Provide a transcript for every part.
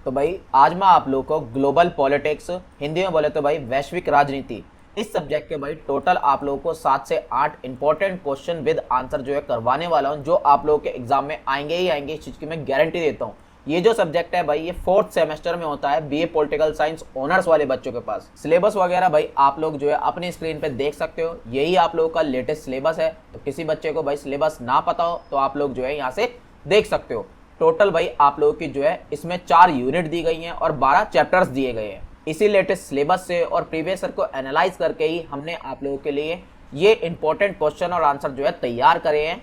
तो भाई आज मैं आप लोगों को ग्लोबल पॉलिटिक्स, हिंदी में बोले तो भाई वैश्विक राजनीति, इस सब्जेक्ट के भाई टोटल आप लोगों को 7 से 8 इंपॉर्टेंट क्वेश्चन विद आंसर जो है करवाने वाला हूं, जो आप लोगों के एग्जाम में आएंगे ही आएंगे, इस चीज की मैं गारंटी देता हूं। ये जो सब्जेक्ट है भाई ये 4th सेमेस्टर में होता है बीए पॉलिटिकल साइंस ऑनर्स वाले बच्चों के पास। सिलेबस वगैरह भाई आप लोग जो है अपनी स्क्रीन पे देख सकते हो, यही आप लोगों का लेटेस्ट सिलेबस है। तो किसी बच्चे को भाई सिलेबस ना पता हो तो आप लोग जो है यहाँ से देख सकते हो। टोटल भाई आप लोगों की जो है इसमें 4 यूनिट दी गई हैं और 12 चैप्टर्स दिए गए हैं। इसी लेटेस्ट सिलेबस से और प्रीवियस ईयर को एनालाइज करके ही हमने आप लोगों के लिए ये इंपॉर्टेंट क्वेश्चन और आंसर जो है तैयार करे हैं।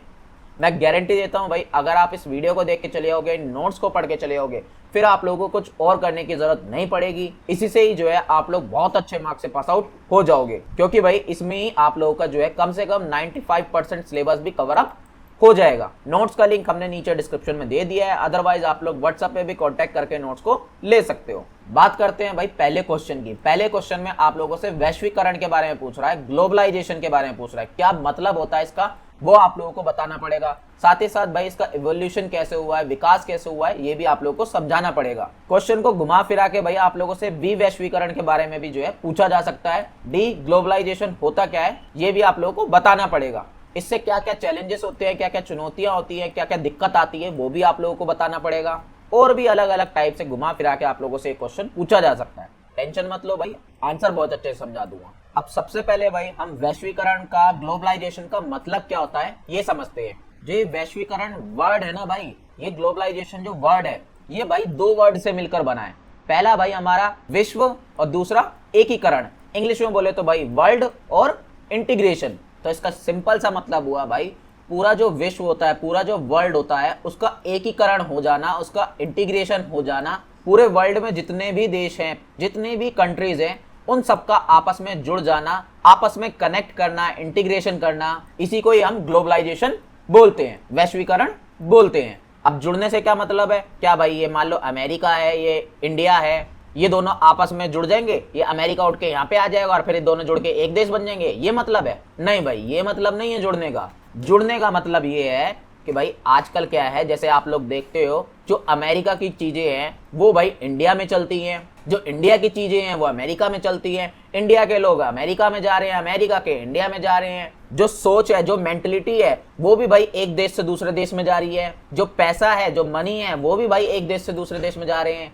मैं गारंटी देता हूं भाई अगर आप इस वीडियो को देख के चले जाओगे, नोट्स को पढ़ के चले जाओगे, फिर आप लोगों को कुछ और करने की जरूरत नहीं पड़ेगी। इसी से ही जो है आप लोग बहुत अच्छे मार्क्स से पास आउट हो जाओगे, क्योंकि भाई इसमें ही आप लोगों का जो है कम से कम 95% सिलेबस भी कवर अप हो जाएगा। नोट्स का लिंक हमने नीचे डिस्क्रिप्शन में दे दिया है, अदरवाइज आप लोग व्हाट्सएप पे भी कांटेक्ट करके नोट्स को ले सकते हो। बात करते हैं भाई पहले क्वेश्चन की। पहले क्वेश्चन में आप लोगों से वैश्वीकरण के बारे में पूछ रहा है, ग्लोबलाइजेशन के बारे में पूछ रहा है। क्या मतलब होता है इसका वो आप लोगों को बताना पड़ेगा। साथ ही साथ भाई इसका इवोल्यूशन कैसे हुआ है, विकास कैसे हुआ है, ये भी आप लोगों को समझाना पड़ेगा। क्वेश्चन को घुमा फिरा के भाई आप लोगों से बी वैश्वीकरण के बारे में भी जो है पूछा जा सकता है। डी ग्लोबलाइजेशन होता क्या है ये भी आप लोगों को बताना पड़ेगा। इससे क्या क्या चैलेंजेस होते हैं, क्या क्या चुनौतियां होती हैं, क्या क्या दिक्कत आती है, वो भी आप लोगों को बताना पड़ेगा। और भी अलग अलग टाइप से घुमा फिरा के आप लोगों से एक क्वेश्चन पूछा जा सकता है। टेंशन मत लो भाई, आंसर बहुत अच्छे से समझा दूंगा। अब सबसे पहले भाई हम वैश्वीकरण का, ग्लोबलाइजेशन का मतलब क्या होता है ये समझते हैं। जो ये वैश्वीकरण वर्ड है ना भाई, ये ग्लोबलाइजेशन जो वर्ड है ये भाई 2 वर्ड से मिलकर बना है। पहला भाई हमारा विश्व और दूसरा एकीकरण। इंग्लिश में बोले तो भाई वर्ल्ड और इंटीग्रेशन। तो इसका सिंपल सा मतलब हुआ भाई पूरा जो विश्व होता है, पूरा जो वर्ल्ड होता है उसका एकीकरण हो जाना, उसका इंटीग्रेशन हो जाना। पूरे वर्ल्ड में जितने भी देश हैं, जितने भी कंट्रीज हैं, उन सबका आपस में जुड़ जाना, आपस में कनेक्ट करना, इंटीग्रेशन करना, इसी को ही हम ग्लोबलाइजेशन बोलते हैं, वैश्वीकरण बोलते हैं। अब जुड़ने से क्या मतलब है, क्या भाई ये मान लो अमेरिका है, ये इंडिया है, ये दोनों आपस में जुड़ जाएंगे, ये अमेरिका उठ के यहाँ पे आ जाएगा और फिर ये दोनों जुड़ के एक देश बन जाएंगे, ये मतलब है? नहीं भाई, ये मतलब नहीं है जुड़ने का। जुड़ने का मतलब ये है कि भाई आजकल क्या है, जैसे आप लोग देखते हो जो अमेरिका की चीजें हैं वो भाई इंडिया में चलती हैं, जो इंडिया की चीजें हैं वो अमेरिका में चलती हैं, इंडिया के लोग अमेरिका में जा रहे हैं, अमेरिका के इंडिया में जा रहे हैं। जो सोच है, जो मेंटलिटी है वो भी भाई एक देश से दूसरे देश में जा रही है। जो पैसा है, जो मनी है, वो भी भाई एक देश से दूसरे देश में जा रहे हैं।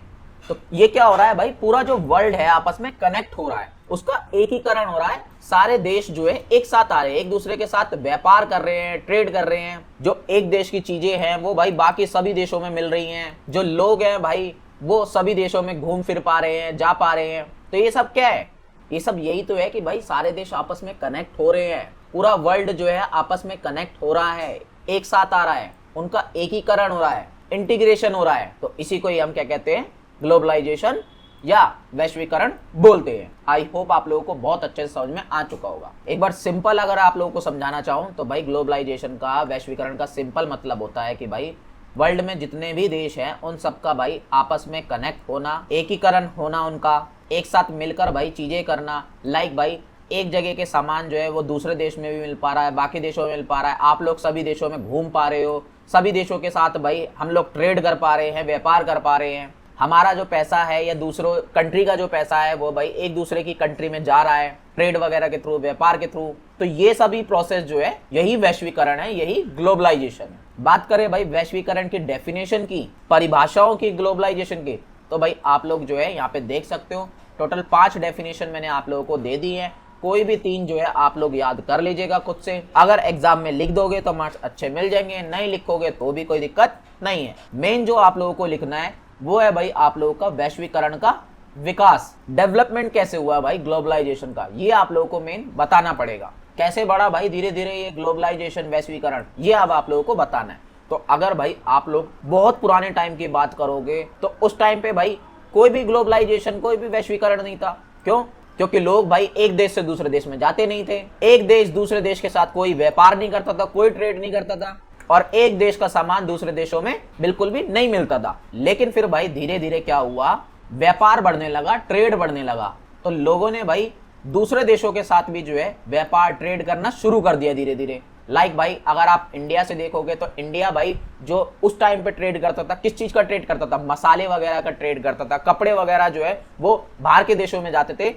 तो ये क्या हो रहा है भाई, पूरा जो वर्ल्ड है आपस में कनेक्ट हो रहा है, उसका एकीकरण हो रहा है। सारे देश जो है एक साथ आ रहे हैं, एक दूसरे के साथ व्यापार कर रहे हैं, ट्रेड कर रहे हैं। जो एक देश की चीजें हैं वो भाई बाकी सभी देशों में मिल रही हैं। जो लोग हैं भाई वो सभी देशों में घूम फिर पा रहे हैं, जा पा रहे हैं। तो ये सब क्या है, ये सब यही तो है कि भाई सारे देश आपस में कनेक्ट हो रहे हैं, पूरा वर्ल्ड जो है आपस में कनेक्ट हो रहा है, एक साथ आ रहा है, उनका एकीकरण हो रहा है, इंटीग्रेशन हो रहा है। तो इसी को ही हम क्या कहते हैं, ग्लोबलाइजेशन या वैश्वीकरण बोलते हैं। आई होप आप लोगों को बहुत अच्छे से समझ में आ चुका होगा। एक बार सिंपल अगर आप लोगों को समझाना चाहूं तो भाई ग्लोबलाइजेशन का, वैश्वीकरण का सिंपल मतलब होता है कि भाई वर्ल्ड में जितने भी देश हैं उन सबका भाई आपस में कनेक्ट होना, एकीकरण होना, उनका एक साथ मिलकर भाई चीजें करना। लाइक भाई एक जगह के सामान जो है वो दूसरे देश में भी मिल पा रहा है, बाकी देशों में मिल पा रहा है, आप लोग सभी देशों में घूम पा रहे हो, सभी देशों के साथ भाई हम लोग ट्रेड कर पा रहे हैं, व्यापार कर पा रहे हैं। हमारा जो पैसा है या दूसरों कंट्री का जो पैसा है वो भाई एक दूसरे की कंट्री में जा रहा है, ट्रेड वगैरह के थ्रू, व्यापार के थ्रू। तो ये सभी प्रोसेस जो है यही वैश्वीकरण है, यही ग्लोबलाइजेशन है। बात करें भाई वैश्वीकरण की डेफिनेशन की, परिभाषाओं की ग्लोबलाइजेशन की, तो भाई आप लोग जो है यहाँ पे देख सकते हो टोटल 5 डेफिनेशन मैंने आप लोगों को दे दी है। कोई भी 3 जो है आप लोग याद कर लीजिएगा खुद से। अगर एग्जाम में लिख दोगे तो मार्क्स अच्छे मिल जाएंगे, नहीं लिखोगे तो भी कोई दिक्कत नहीं है। मेन जो आप लोगों को लिखना है वो है भाई आप लोगों का वैश्वीकरण का विकास, डेवलपमेंट कैसे हुआ भाई ग्लोबलाइजेशन का, ये आप लोगों को मेन बताना पड़ेगा। कैसे बढ़ा भाई धीरे धीरे ये ग्लोबलाइजेशन, वैश्वीकरण, ये अब आप लोगों को बताना है। तो अगर भाई आप लोग बहुत पुराने टाइम की बात करोगे तो उस टाइम पे भाई कोई भी ग्लोबलाइजेशन, कोई भी वैश्वीकरण नहीं था। क्यों? क्योंकि लोग भाई एक देश से दूसरे देश में जाते नहीं थे, एक देश दूसरे देश के साथ कोई व्यापार नहीं करता था, कोई ट्रेड नहीं करता था, और एक देश का सामान दूसरे देशों में बिल्कुल भी नहीं मिलता था। लेकिन फिर भाई धीरे धीरे क्या हुआ, व्यापार बढ़ने लगा, ट्रेड बढ़ने लगा। तो लोगों ने भाई दूसरे देशों के साथ भी जो है व्यापार, ट्रेड करना शुरू कर दिया धीरे धीरे। लाइक भाई अगर आप इंडिया से देखोगे तो इंडिया भाई जो उस टाइम पे ट्रेड करता था, किस चीज का ट्रेड करता था, मसाले वगैरह का ट्रेड करता था, कपड़े वगैरह जो है वो बाहर के देशों में जाते थे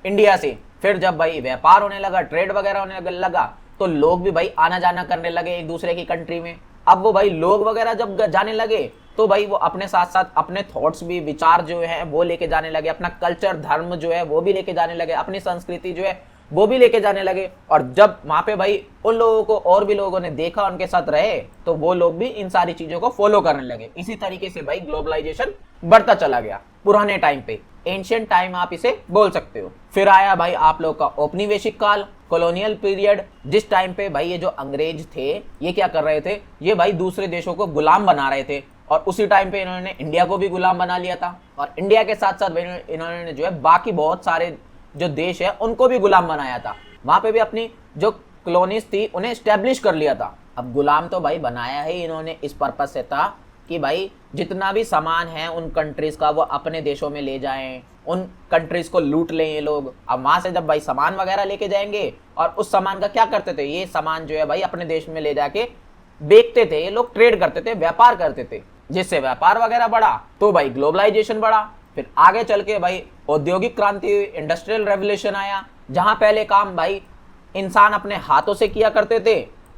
इंडिया से। फिर जब भाई व्यापार होने लगा, ट्रेड वगैरह होने लगा, तो लोग भी भाई आना जाना करने लगे एक दूसरे की कंट्री में। अब वो भाई लोग वगैरह जब जाने लगे तो भाई वो अपने साथ साथ अपने थॉट्स भी, विचार जो है वो लेके जाने लगे, अपना कल्चर, धर्म जो है वो भी लेके जाने लगे, अपनी संस्कृति जो है वो भी लेके जाने लगे। और जब वहां पे भाई उन लोगों को और भी लोगों ने देखा, उनके साथ रहे, तो वो लोग भी इन सारी चीजों को फॉलो करने लगे। इसी तरीके से भाई ग्लोबलाइजेशन बढ़ता चला गया पुराने टाइम पे, एंशिएंट टाइम आप इसे बोल सकते हो। फिर आया भाई आप लोग का औपनिवेशिक काल, कॉलोनियल पीरियड, जिस टाइम पे भाई ये जो अंग्रेज थे ये क्या कर रहे थे, ये भाई दूसरे देशों को गुलाम बना रहे थे। और उसी टाइम पे इन्होंने इंडिया को भी गुलाम बना लिया था, और इंडिया के साथ साथ इन्होंने जो है बाकी बहुत सारे जो देश है उनको भी गुलाम बनाया था। वहां पे भी अपनी जो कॉलोनीज थी उन्हें स्टैब्लिश कर लिया था। अब गुलाम तो भाई बनाया ही इन्होंने इस पर्पज से था कि भाई जितना भी सामान है उन कंट्रीज का वो अपने देशों में ले जाएं, उन कंट्रीज को लूट लें ये लोग। अब वहां से जब भाई सामान वगैरह लेके जाएंगे, और उस सामान का क्या करते थे, ये सामान जो है भाई अपने देश में ले जाके बेचते थे, ये लोग ट्रेड करते थे, व्यापार करते थे, जिससे व्यापार वगैरह बढ़ा तो भाई ग्लोबलाइजेशन बढ़ा। फिर आगे चल के भाई औद्योगिक क्रांति हुई, इंडस्ट्रियल रेवोल्यूशन आया, जहां पहले काम भाई इंसान अपने हाथों से किया करते थे,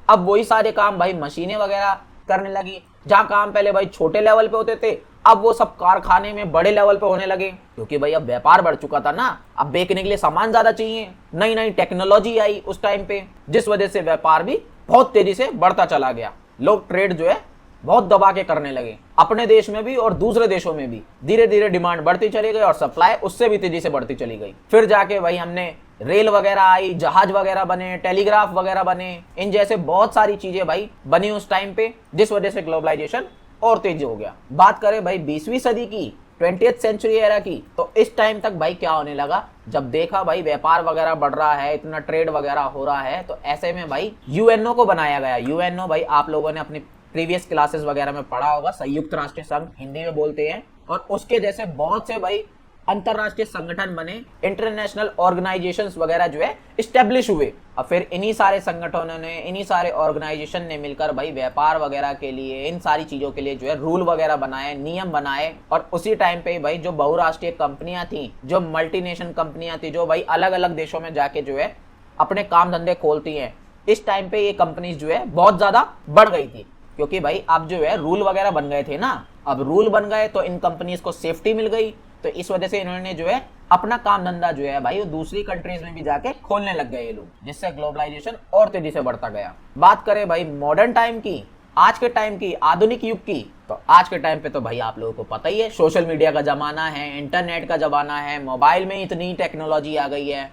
अब वही सारे काम भाई मशीनें वगैरह करने लगी। जहां काम पहले भाई छोटे लेवल पे होते थे, अब वो सब कारखाने में बड़े लेवल पे होने लगे, क्योंकि भाई अब व्यापार बढ़ चुका था ना, अब बेचने के लिए सामान ज्यादा चाहिए, नई नई टेक्नोलॉजी आई उस टाइम पे, जिस वजह से व्यापार भी बहुत तेजी से बढ़ता चला गया। लोग ट्रेड जो है बहुत दबा के करने लगे, अपने देश में भी और दूसरे देशों में भी। धीरे धीरे डिमांड बढ़ती चली गई और सप्लाई उससे भी तेजी से बढ़ती चली गई। फिर जाके भाई हमने रेल वगैरह आई, जहाज वगैरह बने, टेलीग्राफ वगैरह बने, इन जैसे बहुत सारी चीजें भाई बनी उस टाइम पे, जिस वजह से ग्लोबलाइजेशन और तेज हो गया। बात करें भाई 20वीं सदी की, 20th सेंचुरी एरा की, तो इस टाइम तक भाई क्या होने लगा, जब देखा भाई व्यापार वगैरह बढ़ रहा है, इतना ट्रेड वगैरह हो रहा है, तो ऐसे में भाई यूएनओ को बनाया गया। यूएनओ भाई आप लोगों ने अपनी प्रीवियस क्लासेस वगैरह में पढ़ा होगा, संयुक्त राष्ट्र संघ हिंदी में बोलते हैं, और उसके जैसे बहुत से भाई अंतरराष्ट्रीय संगठन बने, इंटरनेशनल ऑर्गेनाइजेशंस वगैरह जो है इस्टेब्लिश हुए। और फिर इन्हीं सारे संगठनों ने, इन्हीं सारे ऑर्गेनाइजेशन ने मिलकर भाई व्यापार वगैरह के लिए, इन सारी चीजों के लिए जो है रूल वगैरह बनाए, नियम बनाए। और उसी टाइम पे भाई जो बहुराष्ट्रीय कंपनियां थी, जो मल्टीनेशनल कंपनियां थी, जो भाई अलग अलग देशों में जाके जो है अपने काम धंधे खोलती हैं, इस टाइम पे ये कंपनीज जो है बहुत ज्यादा बढ़ गई थी, क्योंकि भाई अब जो है रूल वगैरह बन गए थे ना। अब रूल बन गए तो इन कंपनीज को सेफ्टी मिल गई, तो इस वजह से इन्होंने जो है अपना काम धंधा जो है भाई वो दूसरी कंट्रीज में भी जाके खोलने लग गए ये लोग, जिससे ग्लोबलाइजेशन और तेजी से बढ़ता गया। बात करें भाई मॉडर्न टाइम की, आज के टाइम की, आधुनिक युग की, तो आज के टाइम पे तो भाई आप लोगों को पता ही है, सोशल मीडिया का जमाना है, इंटरनेट का जमाना है, मोबाइल में इतनी टेक्नोलॉजी आ गई है,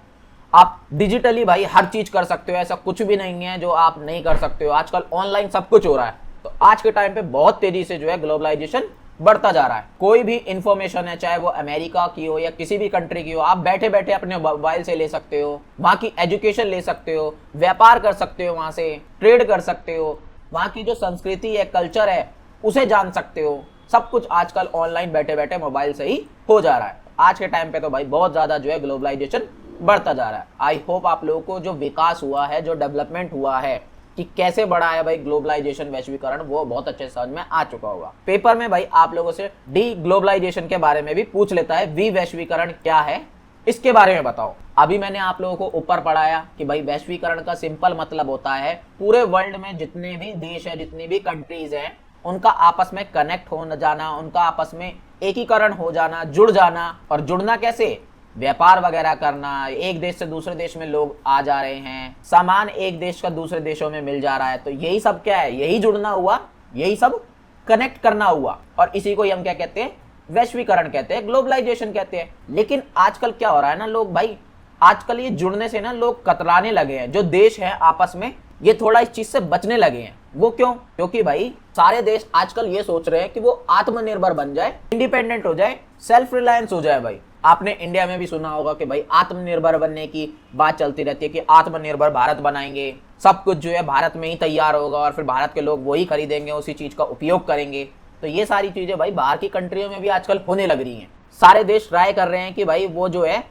आप डिजिटली भाई हर चीज कर सकते हो, ऐसा कुछ भी नहीं है जो आप नहीं कर सकते हो। आजकल ऑनलाइन सब कुछ हो रहा है, तो आज के टाइम पे बहुत तेजी से जो है ग्लोबलाइजेशन बढ़ता जा रहा है। कोई भी इंफॉर्मेशन है, चाहे वो अमेरिका की हो या किसी भी कंट्री की हो, आप बैठे बैठे अपने मोबाइल से ले सकते हो, वहाँ की एजुकेशन ले सकते हो, व्यापार कर सकते हो, वहाँ से ट्रेड कर सकते हो, वहाँ की जो संस्कृति है, कल्चर है, उसे जान सकते हो। सब कुछ आजकल ऑनलाइन बैठे बैठे मोबाइल से ही हो जा रहा है। आज के टाइम पे तो भाई बहुत ज्यादा जो है ग्लोबलाइजेशन बढ़ता जा रहा है। आई होप आप लोगों को जो विकास हुआ है, जो डेवलपमेंट हुआ है कि कैसे बढ़ा है भाई ग्लोबलाइजेशन, वैश्वीकरण, वो बहुत अच्छे समझ में आ चुका होगा। पेपर में भाई आप लोगों से डी ग्लोबलाइजेशन के बारे में भी पूछ लेता है, वी वैश्वीकरण क्या है, इसके बारे में बताओ। अभी मैंने आप लोगों को ऊपर पढ़ाया कि भाई वैश्वीकरण का सिंपल मतलब होता है पूरे वर्ल्ड में जितने भी देश है, जितनी भी कंट्रीज हैं, उनका आपस में कनेक्ट हो जाना, उनका आपस में एकीकरण हो जाना, जुड़ जाना। और जुड़ना कैसे, व्यापार वगैरह करना, एक देश से दूसरे देश में लोग आ जा रहे हैं, सामान एक देश का दूसरे देशों में मिल जा रहा है, तो यही सब क्या है, यही जुड़ना हुआ, यही सब कनेक्ट करना हुआ। और इसी को हम क्या कहते हैं, वैश्वीकरण कहते हैं, ग्लोबलाइजेशन कहते हैं। लेकिन आजकल क्या हो रहा है ना, लोग भाई आजकल ये जुड़ने से ना लोग कतराने लगे हैं। जो देश है आपस में, ये थोड़ा इस चीज से बचने लगे हैं। वो क्यों, क्योंकि भाई सारे देश आजकल ये सोच रहे हैं कि वो आत्मनिर्भर बन जाए, इंडिपेंडेंट हो जाए, सेल्फ रिलायंस हो जाए। भाई आपने इंडिया में भी सुना होगा कि भाई आत्मनिर्भर बनने की बात चलती रहती है कि आत्मनिर्भर भारत बनाएंगे, सब कुछ जो है भारत में ही तैयार होगा और फिर भारत के लोग वही खरीदेंगे, उसी चीज का उपयोग करेंगे। तो ये सारी चीजें भाई बाहर की कंट्रियों में भी आजकल होने लग रही हैं। सारे देश ट्राई कर रहे हैं कि भाई वो जो है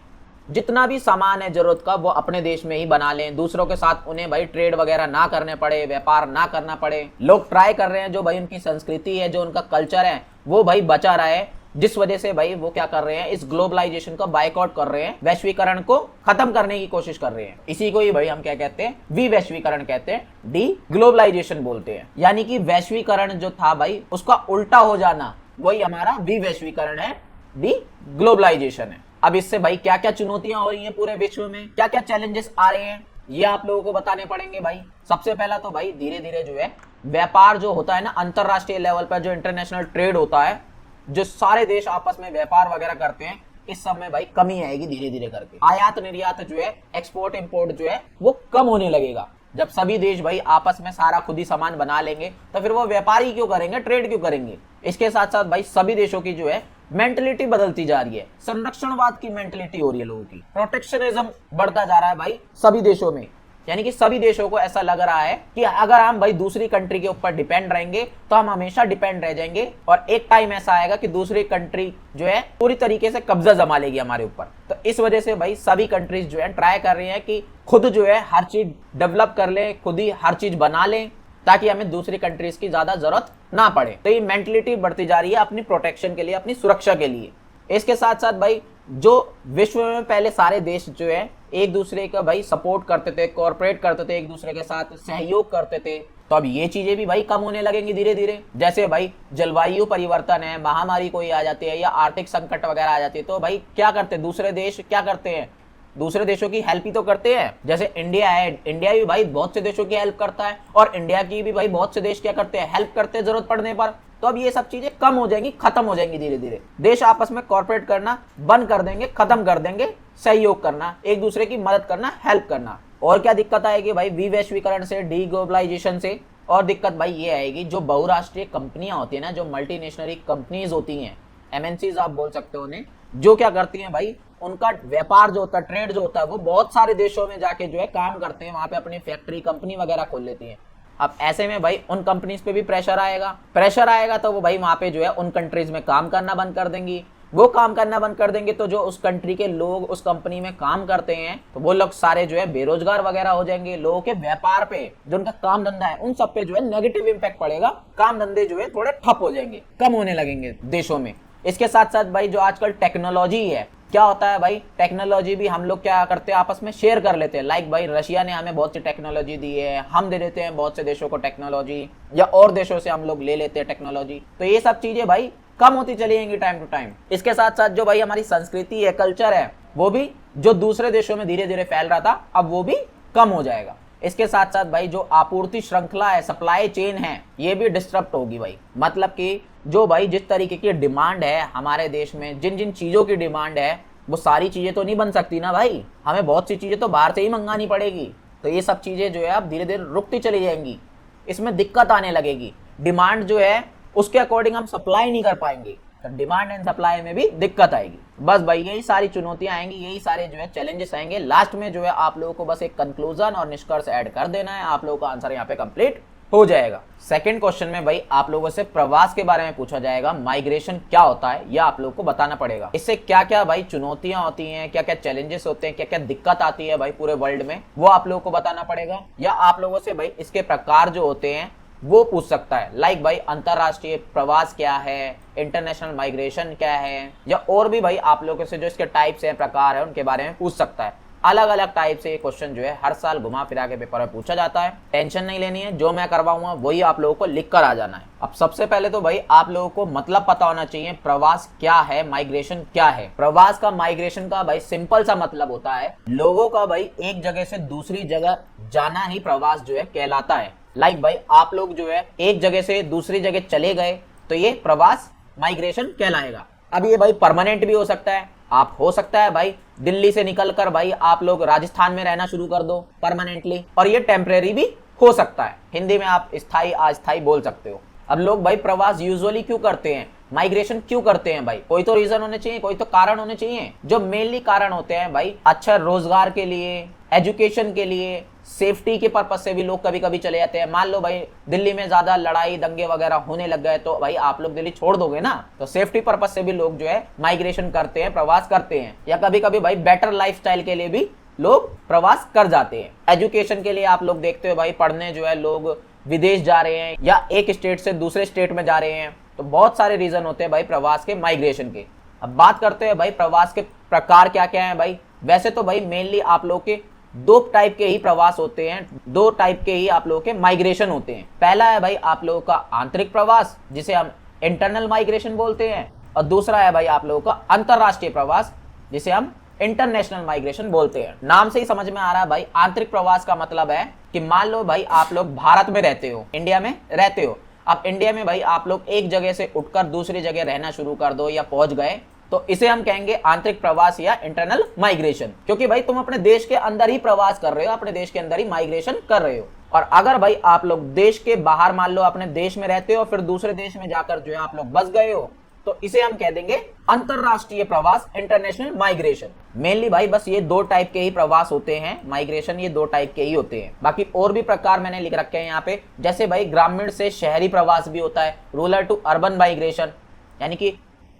जितना भी सामान है जरूरत का वो अपने देश में ही बना लें, दूसरों के साथ उन्हें भाई ट्रेड वगैरह ना करने पड़े, व्यापार ना करना पड़े। लोग ट्राई कर रहे हैं जो भाई उनकी संस्कृति है, जो उनका कल्चर है वो भाई बचा रहा है, जिस वजह से भाई वो क्या कर रहे हैं, इस ग्लोबलाइजेशन को बाइकआउट कर रहे हैं, वैश्वीकरण को खत्म करने की कोशिश कर रहे हैं। इसी को ही भाई हम क्या कहते हैं, विवैश्वीकरण कहते हैं, डी ग्लोबलाइजेशन बोलते हैं। यानी कि वैश्वीकरण जो था भाई उसका उल्टा हो जाना, वही हमारा विवैश्वीकरण है, डी ग्लोबलाइजेशन है। अब इससे भाई क्या क्या चुनौतियां हो रही हैं पूरे विश्व में, क्या क्या चैलेंजेस आ रहे हैं, ये आप लोगों को बताने पड़ेंगे भाई। सबसे पहला तो भाई धीरे धीरे जो है व्यापार जो होता है ना, अंतरराष्ट्रीय लेवल पर जो इंटरनेशनल ट्रेड होता है, जो सारे देश आपस में व्यापार वगैरह करते हैं, इस सब में भाई कमी आएगी धीरे धीरे करके। आयात निर्यात जो है, एक्सपोर्ट इंपोर्ट जो है वो कम होने लगेगा। जब सभी देश भाई आपस में सारा खुद ही सामान बना लेंगे तो फिर वो व्यापार ही क्यों करेंगे, ट्रेड क्यों करेंगे। इसके साथ साथ भाई सभी देशों की जो है मेंटलिटी बदलती जा रही है, संरक्षणवाद की मेंटलिटी हो रही है लोगों की, प्रोटेक्शनिज्म बढ़ता जा रहा है भाई सभी देशों में। यानी कि सभी देशों को ऐसा लग रहा है कि अगर हम भाई दूसरी कंट्री के ऊपर डिपेंड रहेंगे तो हम हमेशा डिपेंड रह जाएंगे, और एक टाइम ऐसा आएगा कि दूसरी कंट्री जो है पूरी तरीके से कब्जा जमा लेगी हमारे ऊपर। तो इस वजह से भाई सभी कंट्रीज जो है ट्राई कर रही हैं कि खुद जो है हर चीज डेवलप कर ले, खुद ही हर चीज बना लें, ताकि हमें दूसरी कंट्रीज की ज्यादा जरूरत ना पड़े। तो ये मेंटलिटी बढ़ती जा रही है अपनी प्रोटेक्शन के लिए, अपनी सुरक्षा के लिए। इसके साथ साथ भाई जो विश्व में पहले सारे देश जो है एक दूसरे का भाई सपोर्ट करते थे, कोऑपरेट करते थे, एक दूसरे के साथ सहयोग करते थे, तो अब ये चीजें भी भाई कम होने लगेंगी धीरे धीरे। जैसे भाई जलवायु परिवर्तन है, महामारी कोई आ जाती है या आर्थिक संकट वगैरह आ जाती है, तो भाई क्या करते हैं दूसरे देश, क्या करते हैं, दूसरे देशों की हेल्प ही तो करते हैं। जैसे इंडिया है, इंडिया भी भाई बहुत से देशों की हेल्प करता है, और इंडिया की भी भाई बहुत से देश क्या करते हैं, हेल्प करते हैं जरूरत पड़ने पर। तो अब ये सब चीजें कम हो जाएंगी, खत्म हो जाएंगी धीरे धीरे। देश आपस में कॉर्पोरेट करना बंद कर देंगे, खत्म कर देंगे, सहयोग करना, एक दूसरे की मदद करना, हेल्प करना। और क्या दिक्कत आएगी भाई विवैश्वीकरण से, डी ग्लोबलाइजेशन से? और दिक्कत भाई ये आएगी, जो बहुराष्ट्रीय कंपनियां होती है ना, जो मल्टीनेशनल कंपनीज होती हैं, एमएनसीज आप बोल सकते हो उन्हें, जो क्या करती हैं भाई, उनका व्यापार जो होता है, ट्रेड जो होता है, वो बहुत सारे देशों में जाके जो है काम करते हैं, वहां पे अपनी फैक्ट्री कंपनी वगैरह खोल लेती हैं। अब ऐसे में भाई उन कंपनीज पे भी प्रेशर आएगा तो वो भाई वहां पे जो है उन कंट्रीज में काम करना बंद कर देंगी। वो काम करना बंद कर देंगे तो जो उस कंट्री के लोग उस कंपनी में काम करते हैं, तो वो लोग सारे जो है बेरोजगार वगैरह हो जाएंगे। लोगों के व्यापार पे, जो उनका काम धंधा है, उन सब पे जो है नेगेटिव इंपैक्ट पड़ेगा। काम धंधे जो है थोड़े ठप हो जाएंगे, कम होने लगेंगे देशों में। इसके साथ साथ भाई जो आजकल टेक्नोलॉजी है, क्या होता है भाई, टेक्नोलॉजी भी हम लोग क्या करते हैं, आपस में शेयर कर लेते हैं। लाइक भाई रशिया ने हमें बहुत सी टेक्नोलॉजी दी है, हम दे देते हैं बहुत से देशों को टेक्नोलॉजी, या और देशों से हम लोग ले लेते हैं टेक्नोलॉजी। तो ये सब चीजें भाई कम होती चली जाएंगी टाइम टू टाइम। इसके साथ साथ जो भाई हमारी संस्कृति है, कल्चर है, वो भी जो दूसरे देशों में धीरे धीरे फैल रहा था, अब वो भी कम हो जाएगा। इसके साथ साथ भाई जो आपूर्ति श्रृंखला है, सप्लाई चेन है, ये भी डिस्टर्ब होगी भाई। मतलब कि जो भाई जिस तरीके की डिमांड है हमारे देश में, जिन जिन चीजों की डिमांड है, वो सारी चीजें तो नहीं बन सकती ना भाई, हमें बहुत सी चीजें तो बाहर से ही मंगानी पड़ेगी। तो ये सब चीजें जो है अब धीरे धीरे रुकती चली जाएंगी, इसमें दिक्कत आने लगेगी। डिमांड जो है उसके अकॉर्डिंग हम सप्लाई नहीं कर पाएंगे, तो डिमांड एंड सप्लाई में भी दिक्कत आएगी। बस भाई यही सारी चुनौतियां आएंगी, यही सारे जो है चैलेंजेस आएंगे। लास्ट में जो है आप लोगों को बस एक कंक्लूजन और निष्कर्ष ऐड कर देना है, आप लोगों का आंसर यहाँ पे कंप्लीट हो जाएगा। सेकंड क्वेश्चन में भाई आप लोगों से प्रवास के बारे में पूछा जाएगा, माइग्रेशन क्या होता है यह आप लोगों को बताना पड़ेगा। इससे क्या क्या भाई चुनौतियां होती हैं, क्या क्या चैलेंजेस होते हैं, क्या क्या दिक्कत आती है भाई पूरे वर्ल्ड में, वो आप लोगों को बताना पड़ेगा। या आप लोगों से भाई इसके प्रकार जो होते हैं वो पूछ सकता है, लाइक भाई अंतरराष्ट्रीय प्रवास क्या है, इंटरनेशनल माइग्रेशन क्या है, या और भी भाई आप लोगों से जो इसके टाइप्स हैं, प्रकार है, उनके बारे में पूछ सकता है। अलग अलग टाइप से ये क्वेश्चन जो है हर साल घुमा फिरा के पेपर में पूछा जाता है। टेंशन नहीं लेनी है, जो मैं करवाऊंगा वही आप लोगों को लिख कर आ जाना है। अब सबसे पहले तो भाई आप लोगों को मतलब पता होना चाहिए प्रवास क्या है, माइग्रेशन क्या है। प्रवास का, माइग्रेशन का भाई सिंपल सा मतलब होता है लोगों का भाई एक जगह से दूसरी जगह जाना ही प्रवास जो है कहलाता है। लाइक भाई आप लोग जो है एक जगह से दूसरी जगह चले गए तो ये प्रवास, माइग्रेशन कहलाएगा। अब ये भाई परमानेंट भी हो सकता है, आप हो सकता है भाई दिल्ली से निकलकर भाई आप लोग राजस्थान में रहना शुरू कर दो परमानेंटली, और ये टेम्परेरी भी हो सकता है। हिंदी में आप स्थायी अस्थायी बोल सकते हो। अब लोग भाई प्रवास यूजुअली क्यों करते हैं, माइग्रेशन क्यों करते हैं भाई, कोई तो रीजन होने चाहिए, कोई तो कारण होने चाहिए। जो मेनली कारण होते हैं भाई, अच्छा रोजगार के लिए, एजुकेशन के लिए, सेफ्टी के पर्पज से भी लोग कभी कभी चले जाते हैं। मान लो भाई दिल्ली में ज्यादा लड़ाई दंगे वगैरह होने लग गए तो भाई आप लोग दिल्ली छोड़ दोगे ना, तो सेफ्टी पर्पज से भी लोग जो है माइग्रेशन करते हैं, प्रवास करते हैं। या कभी कभी भाई बेटर लाइफस्टाइल के लिए भी लोग प्रवास कर जाते हैं। एजुकेशन के लिए आप लोग देखते हो भाई पढ़ने जो है लोग विदेश जा रहे हैं या एक स्टेट से दूसरे स्टेट में जा रहे हैं। तो बहुत सारे रीजन होते हैं भाई प्रवास के, माइग्रेशन के। अब बात करते हैं भाई प्रवास के प्रकार क्या क्या है भाई। वैसे तो भाई मेनली आप लोग के दो टाइप के ही प्रवास होते हैं, दो टाइप के ही आप लोगों के माइग्रेशन होते हैं। पहला है भाई आप लोगों का आंतरिक प्रवास जिसे हम इंटरनल माइग्रेशन बोलते हैं, और दूसरा है भाई आप लोगों का अंतरराष्ट्रीय प्रवास जिसे हम इंटरनेशनल माइग्रेशन बोलते हैं। नाम से ही समझ में आ रहा है भाई, आंतरिक प्रवास का मतलब है कि मान लो भाई आप लोग भारत में रहते हो, इंडिया में रहते हो। अब इंडिया में भाई आप लोग एक जगह से उठकर दूसरी जगह रहना शुरू कर दो या पहुंच गए, तो इसे हम कहेंगे आंतरिक प्रवास या इंटरनल माइग्रेशन। क्योंकि भाई तुम अपने देश के अंदर ही प्रवास कर रहे हो, अपने देश के अंदर ही माइग्रेशन कर रहे हो। और अगर भाई आप लोग देश के बाहर मान लो अपने देश में रहते हो फिर दूसरे देश में जाकर जो है आप लोग बस गए हो, तो इसे हम कह देंगे अंतरराष्ट्रीय प्रवास, इंटरनेशनल माइग्रेशन। मेनली भाई बस ये दो टाइप के ही प्रवास होते हैं, माइग्रेशन ये दो टाइप के ही होते हैं। बाकी और भी प्रकार मैंने लिख रखे हैं यहाँ पे, जैसे भाई ग्रामीण से शहरी प्रवास भी होता है, रूरल टू अर्बन माइग्रेशन। यानी कि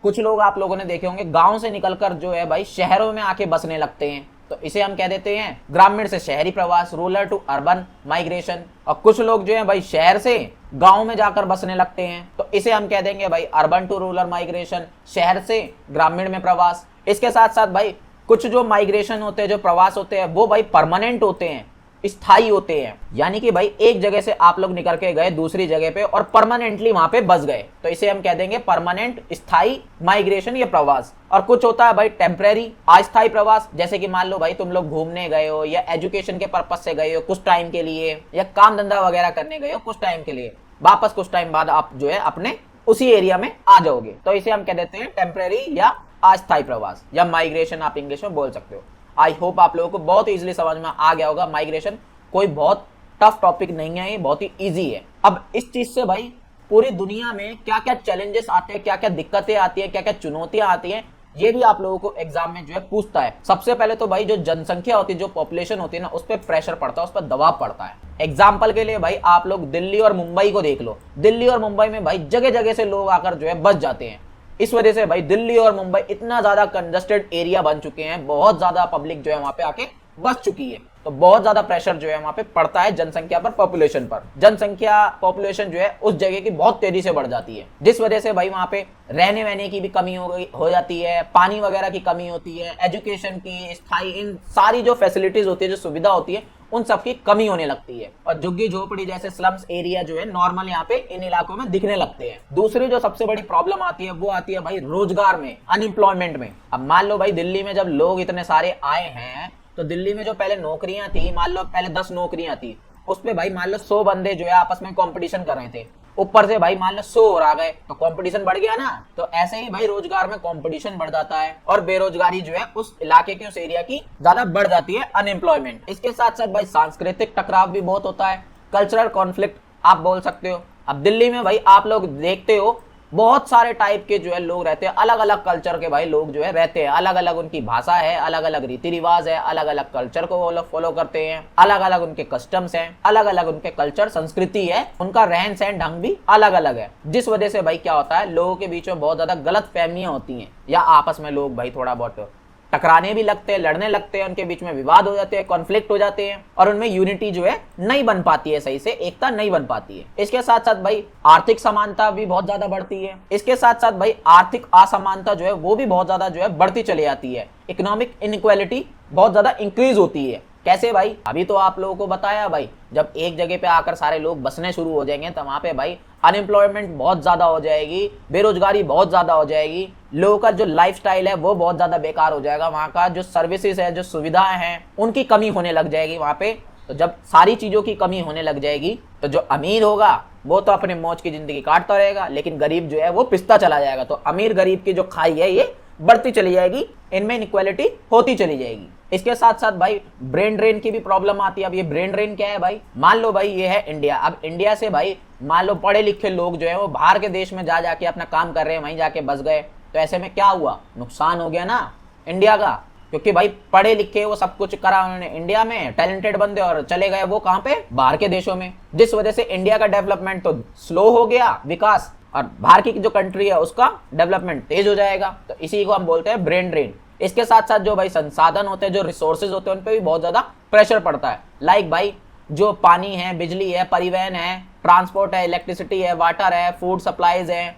कुछ लोग आप लोगों ने देखे होंगे गांव से निकलकर जो है भाई शहरों में आके बसने लगते हैं, तो इसे हम कह देते हैं ग्रामीण से शहरी प्रवास, रूरल टू अर्बन माइग्रेशन। और कुछ लोग जो है भाई शहर से गांव में जाकर बसने लगते हैं, तो इसे हम कह देंगे भाई अर्बन टू रूरल माइग्रेशन, शहर से ग्रामीण में प्रवास। इसके साथ साथ भाई कुछ जो माइग्रेशन होते हैं, जो प्रवास होते हैं, वो भाई परमानेंट होते हैं, स्थायी होते हैं। यानी कि भाई एक जगह से आप लोग निकल के गए दूसरी जगह पे और परमानेंटली वहां पे बस गए, तो इसे हम कह देंगे परमानेंट, स्थायी माइग्रेशन या प्रवास। और कुछ होता है भाई टेम्परेरी, अस्थायी प्रवास, जैसे कि मान लो भाई तुम लोग घूमने गए हो या एजुकेशन के पर्पज से गए हो कुछ टाइम के लिए, या काम धंधा वगैरह करने गए हो कुछ टाइम के लिए, वापस कुछ टाइम बाद आप जो है अपने उसी एरिया में आ जाओगे, तो इसे हम कह देते हैं टेम्परेरी या अस्थायी प्रवास या माइग्रेशन आप इंग्लिश में बोल सकते हो। आई होप आप लोगों को बहुत इजीली समझ में आ गया होगा। माइग्रेशन कोई बहुत टफ टॉपिक नहीं है, ये बहुत ही इजी है। अब इस चीज से भाई पूरी दुनिया में क्या क्या चैलेंजेस आते हैं, क्या क्या दिक्कतें आती है, क्या क्या चुनौतियां आती हैं, ये भी आप लोगों को एग्जाम में जो है पूछता है। सबसे पहले तो भाई जो जनसंख्या होती है, जो पॉपुलेशन होती है ना, उस पर प्रेशर पड़ता है, उस पर दबाव पड़ता है। एग्जाम्पल के लिए भाई आप लोग दिल्ली और मुंबई को देख लो। दिल्ली और मुंबई में भाई जगह जगह से लोग आकर जो है बस जाते हैं। इस वजह से भाई दिल्ली और मुंबई इतना ज्यादा कंजस्टेड एरिया बन चुके हैं, बहुत ज्यादा पब्लिक जो है वहां पे आके बस चुकी है, तो बहुत ज्यादा प्रेशर जो है वहां पे पड़ता है जनसंख्या पर, पॉपुलेशन पर। जनसंख्या पॉपुलेशन जो है उस जगह की बहुत तेजी से बढ़ जाती है, जिस वजह से भाई वहां पे रहने वहने की भी कमी हो जाती है, पानी वगैरह की कमी होती है, एजुकेशन की, स्थायी, इन सारी जो फैसिलिटीज होती है, जो सुविधा होती है, उन सब की कमी होने लगती है। और झुग्गी झोपड़ी जैसे स्लम्स एरिया जो है नॉर्मल यहाँ पे इन इलाकों में दिखने लगते हैं। दूसरी जो सबसे बड़ी प्रॉब्लम आती है वो आती है भाई रोजगार में, अनएम्प्लॉयमेंट में। अब मान लो भाई दिल्ली में जब लोग इतने सारे आए हैं, तो दिल्ली में जो पहले नौकरियां थी, मान लो पहले 10 नौकरियां थी, उस पे भाई मान लो 100 बंदे जो है आपस में कंपटीशन कर रहे थे, ऊपर से भाई मान लो 100 और आ गए, तो कंपटीशन बढ़ गया ना। तो ऐसे ही भाई रोजगार में कंपटीशन बढ़ जाता है और बेरोजगारी जो है उस इलाके की, उस एरिया की ज्यादा बढ़ जाती है, अनएम्प्लॉयमेंट। इसके साथ साथ भाई सांस्कृतिक टकराव भी बहुत होता है, कल्चरल कॉन्फ्लिक्ट आप बोल सकते हो। अब दिल्ली में भाई आप लोग देखते हो बहुत सारे टाइप के जो है लोग रहते हैं, अलग अलग कल्चर के भाई लोग जो है रहते हैं, अलग अलग उनकी भाषा है, अलग अलग रीति रिवाज है, अलग अलग कल्चर को वो लोग फॉलो करते हैं, अलग अलग उनके कस्टम्स हैं, अलग अलग उनके कल्चर, संस्कृति है, उनका रहन सहन ढंग भी अलग अलग है। जिस वजह से भाई क्या होता है, लोगों के बीच में बहुत ज्यादा गलत फहमियां होती हैं, या आपस में लोग भाई थोड़ा बहुत टकराने भी लगते हैं, लड़ने लगते हैं, उनके बीच में विवाद हो जाते हैं, कॉन्फ्लिक्ट हो जाते हैं, और उनमें यूनिटी जो है नहीं बन पाती है, सही से एकता नहीं बन पाती है। इसके साथ साथ भाई आर्थिक समानता भी बहुत ज्यादा बढ़ती है। इसके साथ साथ भाई आर्थिक असमानता जो है वो भी बहुत ज्यादा जो है बढ़ती चली जाती है। इकोनॉमिक इनइक्वालिटी बहुत ज्यादा इंक्रीज होती है। कैसे भाई, अभी तो आप लोगों को बताया भाई, जब एक जगह पे आकर सारे लोग बसने शुरू हो जाएंगे तो वहां पे भाई अनएम्प्लॉयमेंट बहुत ज्यादा हो जाएगी, बेरोजगारी बहुत ज्यादा हो जाएगी, लोगों का जो लाइफस्टाइल है वो बहुत ज्यादा बेकार हो जाएगा, वहां का जो सर्विसेज है, जो सुविधाएं हैं, उनकी कमी होने लग जाएगी वहां पे। तो जब सारी चीजों की कमी होने लग जाएगी तो जो अमीर होगा वो तो अपने मौज की जिंदगी काटता रहेगा, लेकिन गरीब जो है वो पिसता चला जाएगा। तो अमीर गरीब की जो खाई है ये बढ़ती चली जाएगी, इनमें इनइक्वालिटी होती चली जाएगी। इसके साथ साथ भाई ब्रेन ड्रेन की भी प्रॉब्लम आती है। अब ये ब्रेन ड्रेन क्या है भाई, मान लो भाई ये है इंडिया, अब इंडिया से भाई मान लो पढ़े लिखे लोग जो है वो बाहर के देश में जाके अपना काम कर रहे हैं, वहीं जाके बस गए, तो ऐसे में क्या हुआ, नुकसान हो गया ना इंडिया का। क्योंकि भाई पढ़े लिखे वो सब कुछ करा उन्होंने इंडिया में, टैलेंटेड बंदे, और चले गए वो कहाँ पे, बाहर के देशों में, जिस वजह से इंडिया का डेवलपमेंट तो स्लो हो गया विकास, और बाहर की जो कंट्री है उसका डेवलपमेंट तेज हो जाएगा। तो इसी को हम बोलते हैं ब्रेन ड्रेन। इसके साथ साथ जो भाई संसाधन होते हैं, जो रिसोर्सेज होते हैं, उन पर भी बहुत ज्यादा प्रेशर पड़ता है। लाइक भाई जो पानी है, बिजली है, परिवहन है, ट्रांसपोर्ट है, इलेक्ट्रिसिटी है, वाटर है, फूड सप्लाईज है,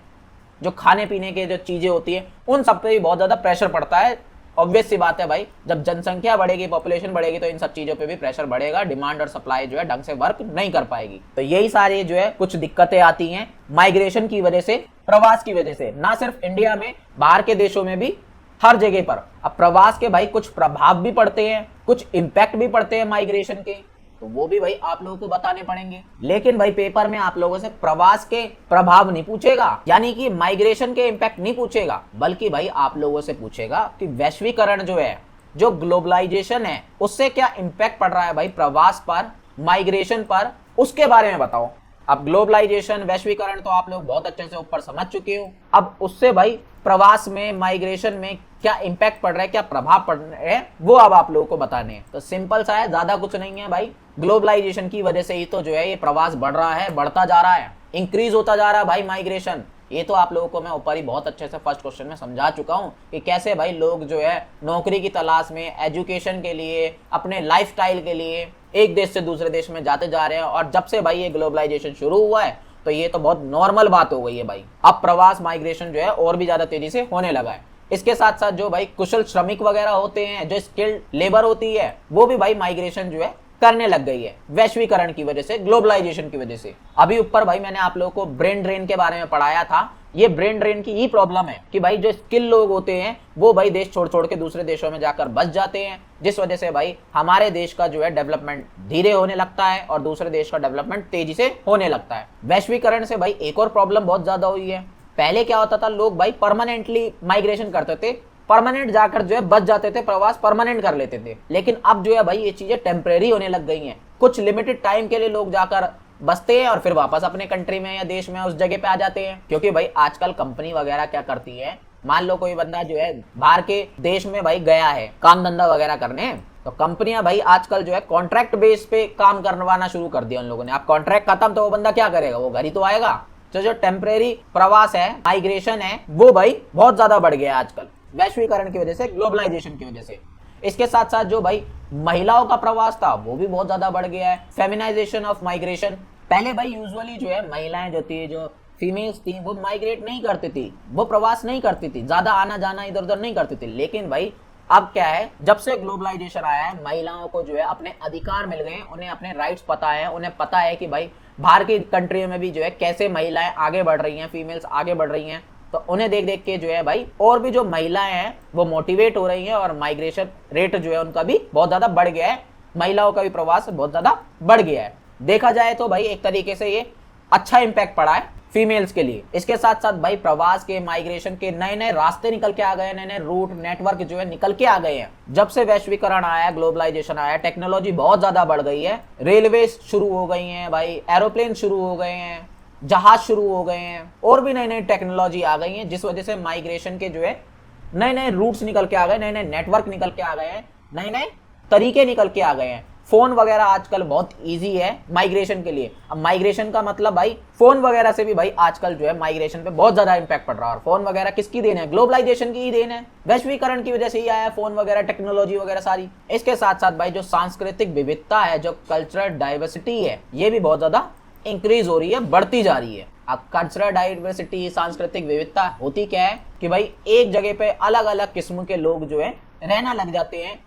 जो खाने पीने के जो चीजें होती है, उन सब पे भी बहुत ज्यादा प्रेशर पड़ता है। ऑब्वियस सी बात है भाई, जब जनसंख्या बढ़ेगी, पॉपुलेशन बढ़ेगी, तो इन सब चीजों पे भी प्रेशर बढ़ेगा, डिमांड और सप्लाई जो है ढंग से वर्क नहीं कर पाएगी। तो यही सारी जो है कुछ दिक्कतें आती हैं माइग्रेशन की वजह से, प्रवास की वजह से, ना सिर्फ इंडिया में, बाहर के देशों में भी, हर जगह पर। अब प्रवास के भाई कुछ प्रभाव भी पड़ते हैं, कुछ इंपैक्ट भी पड़ते हैं माइग्रेशन के, तो वो भी भाई आप लोगों को बताने पड़ेंगे। लेकिन भाई पेपर में आप लोगों से प्रवास के प्रभाव नहीं पूछेगा, यानी कि माइग्रेशन के इंपैक्ट नहीं पूछेगा, बल्कि भाई आप लोगों से पूछेगा कि वैश्वीकरण जो है, जो ग्लोबलाइजेशन है, उससे क्या इंपैक्ट पड़ रहा है भाई प्रवास पर, माइग्रेशन पर, उसके बारे में बताओ। अब ग्लोबलाइजेशन, वैश्वीकरण तो आप लोग बहुत अच्छे से ऊपर समझ चुके हो। अब उससे भाई प्रवास में, माइग्रेशन में क्या इंपैक्ट पड़ रहा है, क्या प्रभाव पड़ रहे हैं, वो अब आप लोगों को बताने हैं। तो सिंपल सा है, ज्यादा कुछ नहीं है भाई। ग्लोबलाइजेशन की वजह से ही तो जो है ये प्रवास बढ़ रहा है, बढ़ता जा रहा है, इंक्रीज होता जा रहा है भाई माइग्रेशन। ये तो आप लोगों को मैं ऊपर ही बहुत अच्छे से फर्स्ट क्वेश्चन में समझा चुका हूँ कि कैसे भाई लोग जो है नौकरी की तलाश में, एजुकेशन के लिए, अपने लाइफस्टाइल के लिए एक देश से दूसरे देश में जाते जा रहे हैं। और जब से भाई ये ग्लोबलाइजेशन शुरू हुआ है, तो ये तो बहुत नॉर्मल बात हो गई है भाई। अब प्रवास, माइग्रेशन जो है और भी ज्यादा तेजी से होने लगा है। इसके साथ साथ जो भाई कुशल श्रमिक वगैरह होते हैं, जो स्किल्ड लेबर होती है, वो भी भाई माइग्रेशन जो है करने लग गई है वैश्वीकरण की वजह से, ग्लोबलाइजेशन की वजह से। अभी ऊपर भाई मैंने आप लोगों को ब्रेन ड्रेन के बारे में पढ़ाया था। ये ब्रेन ड्रेन की ही प्रॉब्लम है कि भाई जो स्किल लोग होते हैं वो भाई देश छोड़ छोड़ के दूसरे देशों में जाकर बस जाते हैं, जिस वजह से भाई हमारे देश का जो है डेवलपमेंट धीरे होने लगता है और दूसरे देश का डेवलपमेंट तेजी से होने लगता है। वैश्वीकरण से भाई एक और प्रॉब्लम बहुत ज्यादा हुई है। पहले क्या होता था, लोग भाई परमानेंटली माइग्रेशन करते थे, परमानेंट जाकर जो है बच जाते थे, प्रवास परमानेंट कर लेते थे। लेकिन अब जो है भाई ये चीजें टेम्परेरी होने लग गई हैं। कुछ लिमिटेड टाइम के लिए लोग जाकर बसते हैं और फिर वापस अपने कंट्री में या देश में उस जगह पे आ जाते हैं। क्योंकि भाई आजकल कंपनी वगैरह क्या करती है, मान लो कोई बंदा जो है बाहर के देश में भाई गया है काम धंधा वगैरह करने, तो कंपनियां भाई आजकल जो है कॉन्ट्रैक्ट बेस पे काम करवाना शुरू कर दिया उन लोगों ने। अब कॉन्ट्रैक्ट खत्म तो वो बंदा क्या करेगा, वो घर ही तो आएगा। तो जो टेम्परेरी प्रवास है, माइग्रेशन है, वो भाई बहुत ज्यादा बढ़ गया आजकल वैश्वीकरण की वजह से, ग्लोबलाइजेशन की वजह से। इसके साथ साथ जो भाई महिलाओं का प्रवास था वो भी बहुत ज्यादा बढ़ गया है, फेमिनाइजेशन ऑफ माइग्रेशन। पहले भाई यूजुअली जो है महिलाएं जो थी, जो फीमेल्स थी, वो माइग्रेट नहीं करती थी, वो प्रवास नहीं करती थी, ज्यादा आना जाना इधर उधर नहीं करती थी। लेकिन भाई अब क्या है, जब से ग्लोबलाइजेशन आया है, महिलाओं को जो है अपने अधिकार मिल गए, उन्हें अपने राइट्स पता है, उन्हें पता है कि भाई बाहर की कंट्रियों में भी जो है कैसे महिलाएं आगे बढ़ रही हैं, फीमेल्स आगे बढ़ रही हैं। तो उन्हें देख देख के जो है भाई और भी जो महिलाएं हैं वो मोटिवेट हो रही हैं और माइग्रेशन रेट जो है उनका भी बहुत ज्यादा बढ़ गया है, महिलाओं का भी प्रवास बहुत ज्यादा बढ़ गया है। देखा जाए तो भाई एक तरीके से ये अच्छा इंपैक्ट पड़ा है फीमेल्स के लिए। इसके साथ साथ भाई प्रवास के, माइग्रेशन के नए नए रास्ते निकल के आ गए, नए नए रूट, नेटवर्क जो है निकल के आ गए हैं। जब से वैश्वीकरण आया, ग्लोबलाइजेशन आया, टेक्नोलॉजी बहुत ज्यादा बढ़ गई है, रेलवे शुरू हो गई हैं भाई, एरोप्लेन शुरू हो गए हैं, जहाज शुरू हो गए हैं, और भी नई नई टेक्नोलॉजी आ गई है, जिस वजह से माइग्रेशन के जो है नए नए रूट्स निकल के आ गए, नए नए नेटवर्क निकल के आ गए हैं, नए नए तरीके निकल के आ गए हैं। फोन वगैरह आजकल बहुत इजी है माइग्रेशन के लिए। अब माइग्रेशन का मतलब भाई फोन वगैरह से भी भाई आजकल जो है माइग्रेशन पे बहुत ज्यादा इंपैक्ट पड़ रहा है। और फोन वगैरह किसकी देन है, ग्लोबलाइजेशन की ही देन है, वैश्वीकरण की वजह से ही आया है फोन वगैरह, टेक्नोलॉजी वगैरह सारी। इसके साथ साथ भाई जो सांस्कृतिक विविधता है, जो कल्चरल डाइवर्सिटी है, ये भी बहुत ज्यादा इंक्रीज हो रही है, बढ़ती जा रही है। अब कल्चरल डाइवर्सिटी, सांस्कृतिक विविधता होती क्या है कि भाई एक जगह पे अलग अलग किस्म के लोग जो है रहना लग जाते हैं,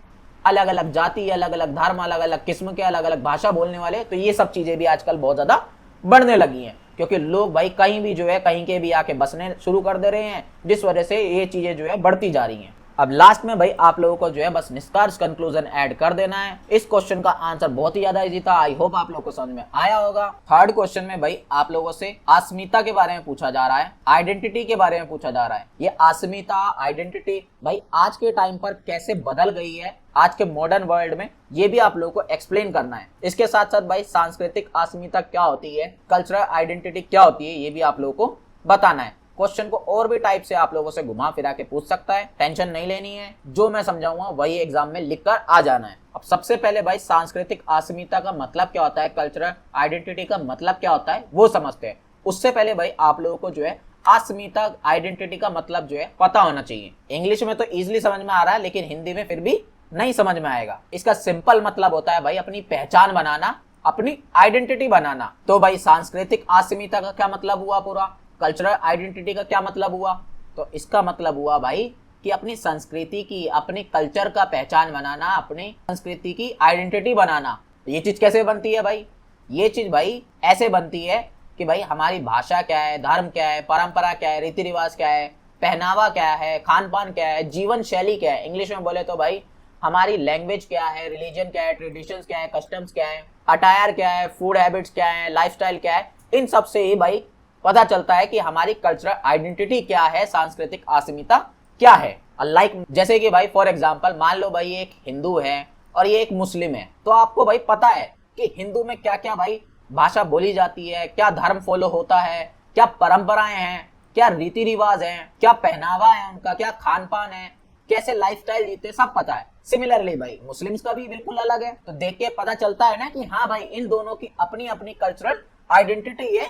अलग अलग जाति, अलग अलग धर्म, अलग अलग किस्म के, अलग अलग भाषा बोलने वाले। तो ये सब चीजें भी आजकल बहुत ज्यादा बढ़ने लगी हैं, क्योंकि लोग भाई कहीं भी जो है कहीं के भी आके बसने शुरू कर दे रहे हैं, जिस वजह से ये चीजें जो है बढ़ती जा रही हैं। अब लास्ट में भाई आप लोगों को जो है बस निष्कर्ष, कंक्लूजन ऐड कर देना है। इस क्वेश्चन का आंसर बहुत ही ज्यादा इजी था, आई होप आप लोगों को समझ में आया होगा। थर्ड क्वेश्चन में भाई आप लोगों से अस्मिता के बारे में पूछा जा रहा है, आइडेंटिटी के बारे में पूछा जा रहा है। ये अस्मिता, आइडेंटिटी भाई आज के टाइम पर कैसे बदल गई है आज के मॉडर्न वर्ल्ड में, ये भी आप लोगों को एक्सप्लेन करना है। इसके साथ साथ भाई सांस्कृतिक अस्मिता क्या होती है, कल्चरल आइडेंटिटी क्या होती है, ये भी आप लोगों को बताना है। क्वेश्चन को और भी टाइप से आप लोगों से घुमा फिरा के पूछ सकता है, टेंशन नहीं लेनी है, जो मैं समझाऊंगा वही एग्जाम में लिखकर आ जाना है। अब सबसे पहले भाई सांस्कृतिक अस्मिता का मतलब क्या होता है, कल्चरल आइडेंटिटी का मतलब क्या होता है वो समझते हैं। उससे पहले भाई आप लोगों को जो है अस्मिता आइडेंटिटी का मतलब जो है पता होना चाहिए। इंग्लिश में तो इजीली समझ में आ रहा है, लेकिन हिंदी में फिर भी नहीं समझ में आएगा। इसका सिंपल मतलब होता है भाई अपनी पहचान बनाना, अपनी आइडेंटिटी बनाना। तो भाई सांस्कृतिक अस्मिता का क्या मतलब हुआ, पूरा कल्चरल आइडेंटिटी का क्या मतलब हुआ, तो इसका मतलब हुआ भाई कि अपनी संस्कृति की, अपने कल्चर का पहचान बनाना, अपनी संस्कृति की आइडेंटिटी बनाना। ये चीज कैसे बनती है भाई, ये चीज भाई ऐसे बनती है कि भाई हमारी भाषा क्या है, धर्म क्या है, परंपरा क्या है, रीति रिवाज क्या है, पहनावा क्या है, खान पान क्या है, जीवन शैली क्या है। इंग्लिश में बोले तो भाई हमारी लैंग्वेज क्या है, रिलीजन क्या है, ट्रेडिशंस क्या है, कस्टम्स क्या है, अटायर क्या है, फूड हैबिट्स क्या है, लाइफस्टाइल क्या है। इन सब से ही भाई पता चलता है कि हमारी कल्चरल आइडेंटिटी क्या है, सांस्कृतिक अस्मिता क्या है। लाइक जैसे कि भाई फॉर एग्जांपल मान लो भाई एक हिंदू है और ये एक मुस्लिम है, तो आपको भाई पता है कि हिंदू में क्या क्या भाई भाषा बोली जाती है, क्या धर्म फॉलो होता है, क्या परंपराएं हैं, क्या रीति रिवाज हैं, क्या पहनावा है उनका, क्या खान पान है, कैसे लाइफस्टाइल जीते, सब पता है। सिमिलरली भाई मुस्लिम्स का भी बिल्कुल अलग है। तो देख के पता चलता है ना कि हाँ भाई इन दोनों की अपनी अपनी कल्चरल आइडेंटिटी है,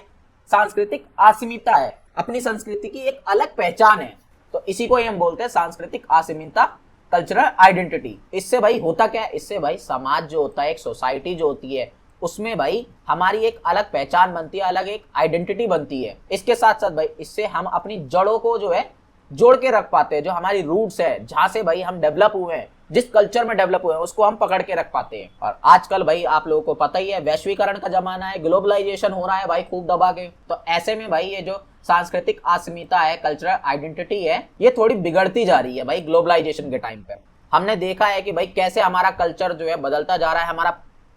सांस्कृतिक अस्मिता है, अपनी संस्कृति की एक अलग पहचान है। तो इसी को हम बोलते हैं सांस्कृतिक अस्मिता, कल्चरल आइडेंटिटी। इससे भाई होता क्या है, इससे भाई समाज जो होता है, एक सोसाइटी जो होती है, उसमें भाई हमारी एक अलग पहचान बनती है, अलग एक आइडेंटिटी बनती है। इसके साथ साथ भाई इससे हम अपनी जड़ों को जो है जोड़ के रख पाते हैं, जो हमारी रूट्स है, जहां से भाई हम डेवलप हुए हैं, जिस कल्चर में डेवलप हुए हैं उसको हम पकड़ के रख पाते हैं। और आजकल भाई आप लोगों को पता ही है वैश्वीकरण का जमाना है, ग्लोबलाइजेशन हो रहा है भाई खूब दबा के। तो ऐसे में भाई ये जो सांस्कृतिक अस्मिता है, कल्चरल आइडेंटिटी है, ये थोड़ी बिगड़ती जा रही है भाई ग्लोबलाइजेशन के टाइम पे। हमने देखा है कि भाई कैसे हमारा कल्चर जो है बदलता जा रहा है, हमारा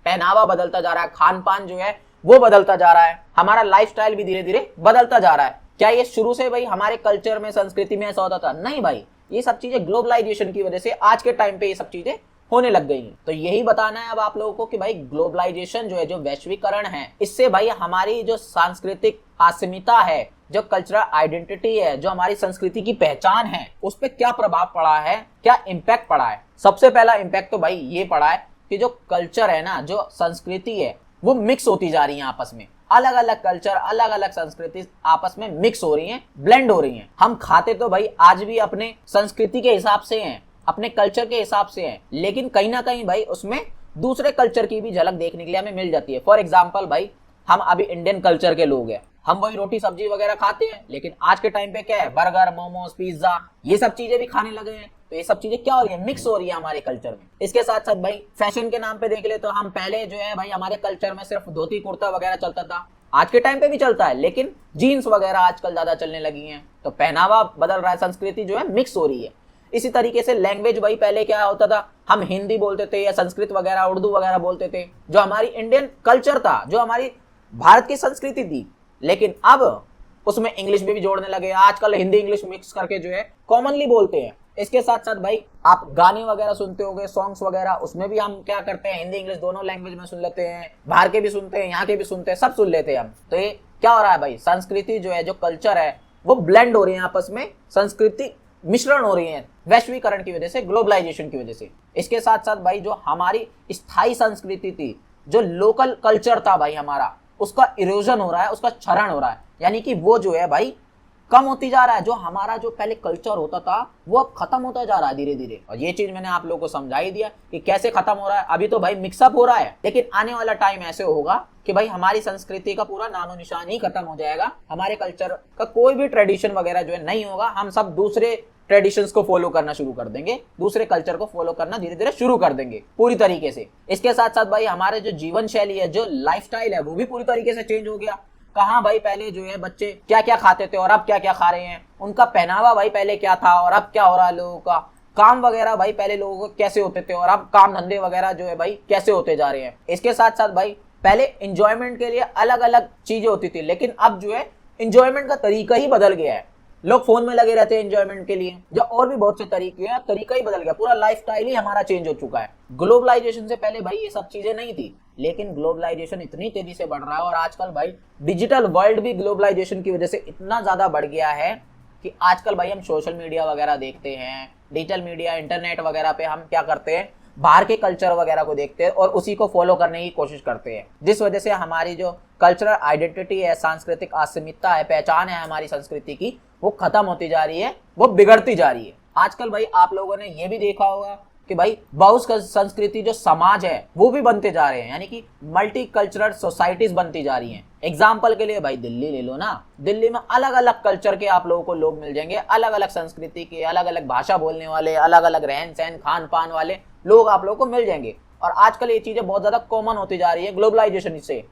पहनावा बदलता जा रहा है, खान पान जो है वो बदलता जा रहा है, हमारा लाइफस्टाइल भी धीरे धीरे बदलता जा रहा है। क्या ये शुरू से भाई हमारे कल्चर में, संस्कृति में ऐसा होता था? नहीं भाई, ये सब चीजें ग्लोबलाइजेशन की वजह से आज के टाइम पे ये सब चीजें होने लग गई हैं। तो यही बताना है अब आप लोगों को कि भाई ग्लोबलाइजेशन जो है, जो वैश्वीकरण है, इससे भाई हमारी जो सांस्कृतिक अस्मिता है, जो कल्चरल आइडेंटिटी है, जो हमारी संस्कृति की पहचान है, उस पर क्या प्रभाव पड़ा है, क्या इम्पैक्ट पड़ा है। सबसे पहला इम्पैक्ट तो भाई ये पड़ा है कि जो कल्चर है ना, जो संस्कृति है, वो मिक्स होती जा रही है आपस में। अलग अलग कल्चर, अलग अलग संस्कृति आपस में मिक्स हो रही हैं, ब्लेंड हो रही हैं। हम खाते तो भाई आज भी अपने संस्कृति के हिसाब से हैं, अपने कल्चर के हिसाब से हैं, लेकिन कहीं ना कहीं भाई उसमें दूसरे कल्चर की भी झलक देखने के लिए हमें मिल जाती है। फॉर एग्जाम्पल भाई हम अभी इंडियन कल्चर के लोग हैं, हम वही रोटी सब्जी वगैरह खाते हैं, लेकिन आज के टाइम पे क्या है, बर्गर, मोमोज, पिज्जा, ये सब चीजें भी खाने लगे हैं। तो ये सब चीजें क्या हो रही है, मिक्स हो रही है हमारे कल्चर में। इसके साथ साथ भाई फैशन के नाम पे देख ले तो हम पहले जो है भाई हमारे कल्चर में सिर्फ धोती कुर्ता वगैरह चलता था, आज के टाइम पे भी चलता है, लेकिन जीन्स वगैरह आजकल ज्यादा चलने लगी हैं। तो पहनावा बदल रहा है, संस्कृति जो है मिक्स हो रही है। इसी तरीके से लैंग्वेज भाई पहले क्या होता था, हम हिंदी बोलते थे या संस्कृत वगैरह, उर्दू वगैरह बोलते थे, जो हमारी इंडियन कल्चर था, जो हमारी भारत की संस्कृति थी। लेकिन अब उसमें इंग्लिश भी जोड़ने लगे, आजकल हिंदी इंग्लिश मिक्स करके जो है कॉमनली बोलते हैं। इसके साथ साथ भाई आप गाने वगैरह सुनते होंगे, सॉन्ग्स वगैरह, उसमें भी हम क्या करते हैं, हिंदी इंग्लिश दोनों लैंग्वेज में सुन लेते हैं, बाहर के भी सुनते हैं, यहाँ के भी सुनते हैं, सब सुन लेते हैं हम। तो ये क्या हो रहा है भाई, संस्कृति जो है, जो कल्चर है, वो ब्लेंड हो रही है आपस में, संस्कृति मिश्रण हो रही है वैश्वीकरण की वजह से, ग्लोबलाइजेशन की वजह से। इसके साथ साथ भाई जो हमारी स्थायी संस्कृति थी, जो लोकल कल्चर था भाई हमारा, उसका इरोजन हो रहा है, उसका क्षरण हो रहा है, यानी कि वो जो है भाई कम होती जा रहा है। जो हमारा जो पहले कल्चर होता था वो अब खत्म होता जा रहा है धीरे धीरे। और ये चीज मैंने आप लोगों को समझा ही दिया कि कैसे खत्म हो रहा है। अभी तो भाई मिक्सअप हो रहा है, लेकिन आने वाला टाइम ऐसे होगा कि भाई हमारी संस्कृति का पूरा नामो निशान ही खत्म हो जाएगा, हमारे कल्चर का कोई भी ट्रेडिशन वगैरह जो है नहीं होगा। हम सब दूसरे ट्रेडिशंस को फॉलो करना शुरू कर देंगे, दूसरे कल्चर को फॉलो करना धीरे धीरे शुरू कर देंगे पूरी तरीके से। इसके साथ साथ भाई हमारे जो जीवन शैली है, जो लाइफस्टाइल है, वो भी पूरी तरीके से चेंज हो गया। कहाँ भाई पहले जो है बच्चे क्या क्या खाते थे और अब क्या क्या खा रहे हैं, उनका पहनावा भाई पहले क्या था और अब क्या हो रहा है, लोगों का काम वगैरह भाई पहले लोगों को कैसे होते थे और अब काम धंधे वगैरह जो है भाई कैसे होते जा रहे हैं। इसके साथ साथ भाई पहले इंजॉयमेंट के लिए अलग अलग चीजें होती थी, लेकिन अब जो है इंजॉयमेंट का तरीका ही बदल गया है। लोग फोन में लगे रहते हैं एंजॉयमेंट के लिए, जो और भी बहुत से तरीके हैं, तरीका ही बदल गया, पूरा लाइफस्टाइल ही हमारा चेंज हो चुका है। ग्लोबलाइजेशन से पहले भाई ये सब चीजें नहीं थी, लेकिन ग्लोबलाइजेशन इतनी तेजी से बढ़ रहा है और आजकल भाई डिजिटल वर्ल्ड भी ग्लोबलाइजेशन की वजह से इतना ज्यादा बढ़ गया है कि आजकल भाई हम सोशल मीडिया वगैरह देखते हैं, डिजिटल मीडिया इंटरनेट वगैरह पे हम क्या करते हैं, बाहर के कल्चर वगैरह को देखते हैं और उसी को फॉलो करने की कोशिश करते हैं, जिस वजह से हमारी जो कल्चरल आइडेंटिटी है, सांस्कृतिक अस्मिता है, पहचान है हमारी संस्कृति की, वो खत्म होती जा रही है, वो बिगड़ती जा रही है। आजकल भाई आप लोगों ने ये भी देखा होगा कि भाई बहु संस्कृति जो समाज है वो भी बनते जा रहे हैं, यानी कि मल्टी कल्चरल सोसाइटीज बनती जा रही हैं। एग्जाम्पल के लिए भाई दिल्ली ले लो ना, दिल्ली में अलग अलग कल्चर के आप लोगों को लोग मिल जाएंगे, अलग अलग संस्कृति के, अलग अलग भाषा बोलने वाले, अलग अलग रहन सहन खान पान वाले लोग आप लोगों को मिल जाएंगे। और आजकल ये चीजें बहुत ज्यादा कॉमन होती जा रही है ग्लोबलाइजेशन से,